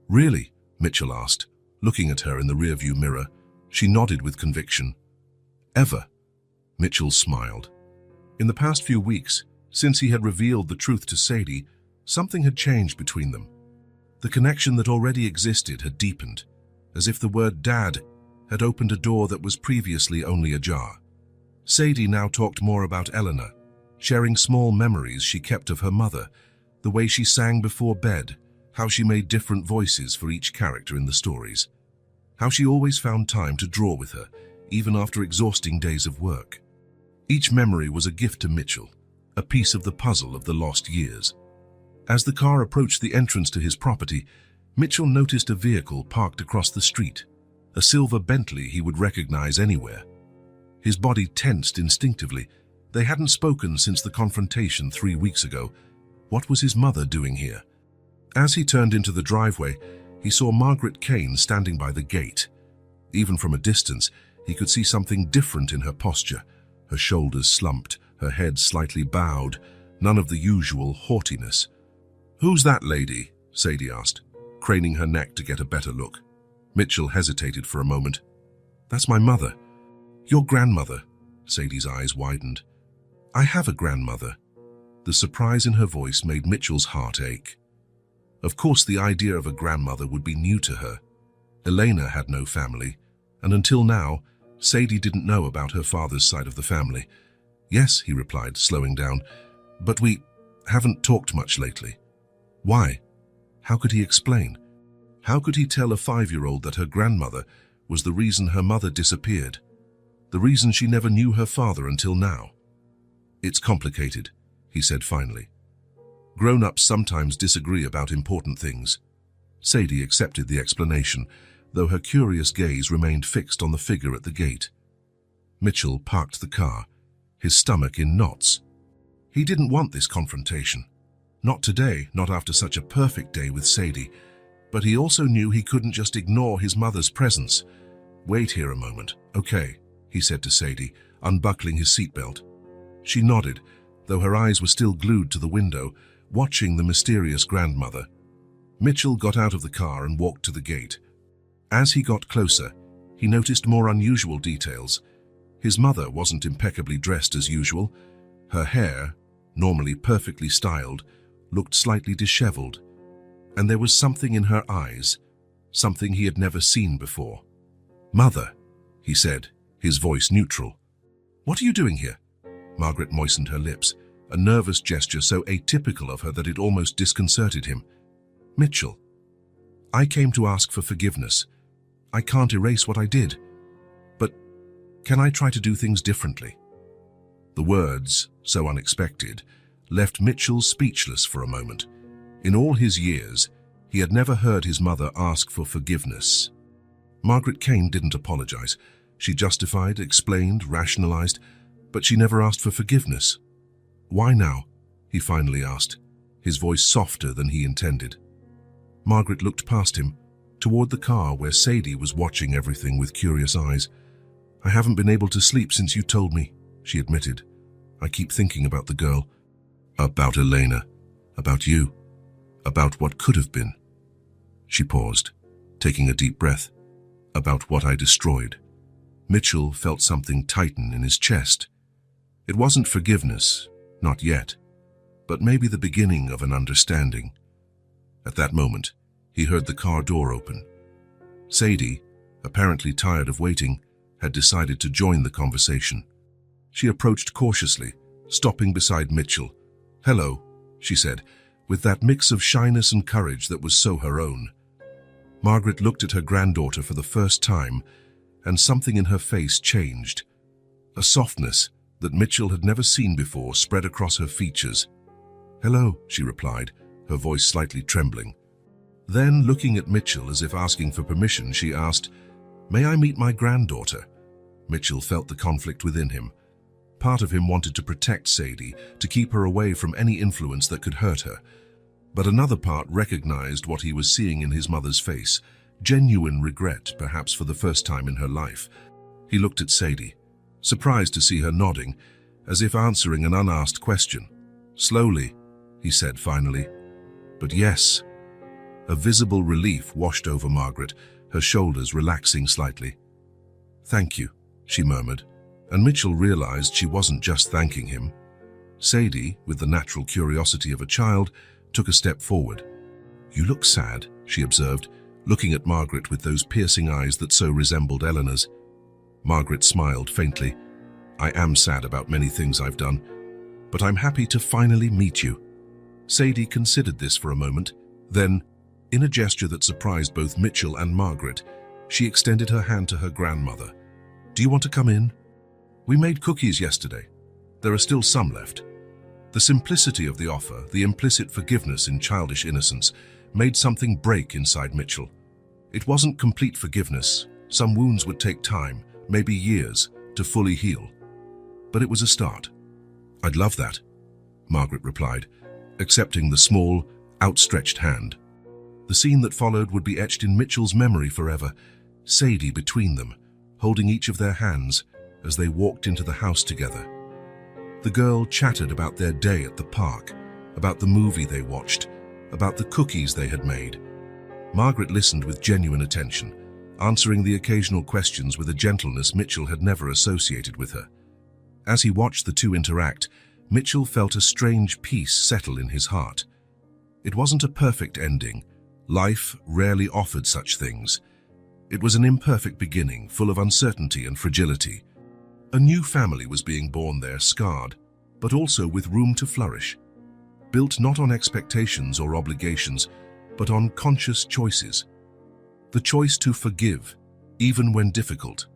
"Really?" Mitchell asked, looking at her in the rearview mirror. She nodded with conviction. "Ever?" Mitchell smiled. In the past few weeks, since he had revealed the truth to Sadie, something had changed between them. The connection that already existed had deepened, as if the word Dad had opened a door that was previously only ajar. Sadie now talked more about Eleanor, sharing small memories she kept of her mother, the way she sang before bed, how she made different voices for each character in the stories, how she always found time to draw with her, even after exhausting days of work. Each memory was a gift to Mitchell, a piece of the puzzle of the lost years. As the car approached the entrance to his property, Mitchell noticed a vehicle parked across the street, a silver Bentley he would recognize anywhere. His body tensed instinctively. They hadn't spoken since the confrontation 3 weeks ago. What was his mother doing here? As he turned into the driveway, he saw Margaret Kane standing by the gate. Even from a distance, he could see something different in her posture. Her shoulders slumped, her head slightly bowed, none of the usual haughtiness. "Who's that lady?" Sadie asked, craning her neck to get a better look. Mitchell hesitated for a moment. "That's my mother." "Your grandmother?" Sadie's eyes widened. "I have a grandmother." The surprise in her voice made Mitchell's heart ache. Of course, the idea of a grandmother would be new to her. Elena had no family, and until now, Sadie didn't know about her father's side of the family. "Yes," he replied, slowing down, "but we haven't talked much lately." "Why?" How could he explain? How could he tell a 5-year-old that her grandmother was the reason her mother disappeared? The reason she never knew her father until now? "It's complicated," he said finally. "Grown-ups sometimes disagree about important things." Sadie accepted the explanation, though her curious gaze remained fixed on the figure at the gate. Mitchell parked the car, his stomach in knots. He didn't want this confrontation. Not today, not after such a perfect day with Sadie. But he also knew he couldn't just ignore his mother's presence. "Wait here a moment, okay," he said to Sadie, unbuckling his seatbelt. She nodded, though her eyes were still glued to the window, watching the mysterious grandmother. Mitchell got out of the car and walked to the gate. As he got closer, he noticed more unusual details. His mother wasn't impeccably dressed as usual. Her hair, normally perfectly styled, looked slightly disheveled. And there was something in her eyes, something he had never seen before. "Mother," he said, his voice neutral. "What are you doing here?" Margaret moistened her lips, a nervous gesture so atypical of her that it almost disconcerted him. "Mitchell, I came to ask for forgiveness. I can't erase what I did. But can I try to do things differently?" The words, so unexpected, left Mitchell speechless for a moment. In all his years, he had never heard his mother ask for forgiveness. Margaret Kane didn't apologize. She justified, explained, rationalized, but she never asked for forgiveness. "Why now?" he finally asked, his voice softer than he intended. Margaret looked past him, toward the car where Sadie was watching everything with curious eyes. "I haven't been able to sleep since you told me," she admitted. "I keep thinking about the girl, about Elena, about you, about what could have been." She paused, taking a deep breath. "About what I destroyed." Mitchell felt something tighten in his chest. It wasn't forgiveness, not yet, but maybe the beginning of an understanding. At that moment, he heard the car door open. Sadie, apparently tired of waiting, had decided to join the conversation. She approached cautiously, stopping beside Mitchell. "Hello," she said, with that mix of shyness and courage that was so her own. Margaret looked at her granddaughter for the first time, and something in her face changed. A softness that Mitchell had never seen before spread across her features. "Hello," she replied, her voice slightly trembling. Then, looking at Mitchell as if asking for permission, she asked, "May I meet my granddaughter?" Mitchell felt the conflict within him. Part of him wanted to protect Sadie, to keep her away from any influence that could hurt her. But another part recognized what he was seeing in his mother's face, genuine regret, perhaps for the first time in her life. He looked at Sadie, surprised to see her nodding, as if answering an unasked question. "Slowly," he said finally. "But yes." A visible relief washed over Margaret, her shoulders relaxing slightly. "Thank you," she murmured, and Mitchell realized she wasn't just thanking him. Sadie, with the natural curiosity of a child, took a step forward. "You look sad," she observed, looking at Margaret with those piercing eyes that so resembled Eleanor's. Margaret smiled faintly. "I am sad about many things I've done, but I'm happy to finally meet you." Sadie considered this for a moment. Then, in a gesture that surprised both Mitchell and Margaret, she extended her hand to her grandmother. "Do you want to come in? We made cookies yesterday. There are still some left." The simplicity of the offer, the implicit forgiveness in childish innocence, made something break inside Mitchell. It wasn't complete forgiveness. Some wounds would take time, maybe years, to fully heal. But it was a start. "I'd love that," Margaret replied, accepting the small, outstretched hand. The scene that followed would be etched in Mitchell's memory forever, Sadie between them, holding each of their hands as they walked into the house together. The girl chattered about their day at the park, about the movie they watched, about the cookies they had made. Margaret listened with genuine attention, answering the occasional questions with a gentleness Mitchell had never associated with her. As he watched the two interact, Mitchell felt a strange peace settle in his heart. It wasn't a perfect ending. Life rarely offered such things. It was an imperfect beginning, full of uncertainty and fragility. A new family was being born there, scarred, but also with room to flourish. Built not on expectations or obligations, but on conscious choices. The choice to forgive, even when difficult.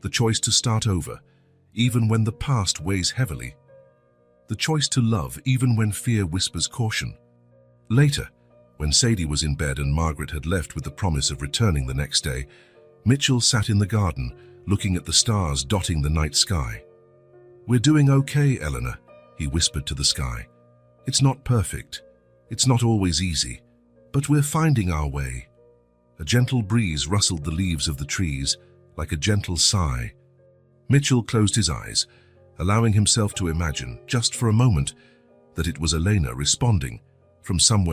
The choice to start over, even when the past weighs heavily. The choice to love, even when fear whispers caution. Later, when Sadie was in bed and Margaret had left with the promise of returning the next day, Mitchell sat in the garden, looking at the stars dotting the night sky. "We're doing okay, Eleanor," he whispered to the sky. "It's not perfect. It's not always easy, but we're finding our way." A gentle breeze rustled the leaves of the trees, like a gentle sigh. Mitchell closed his eyes, allowing himself to imagine, just for a moment, that it was Elena responding from somewhere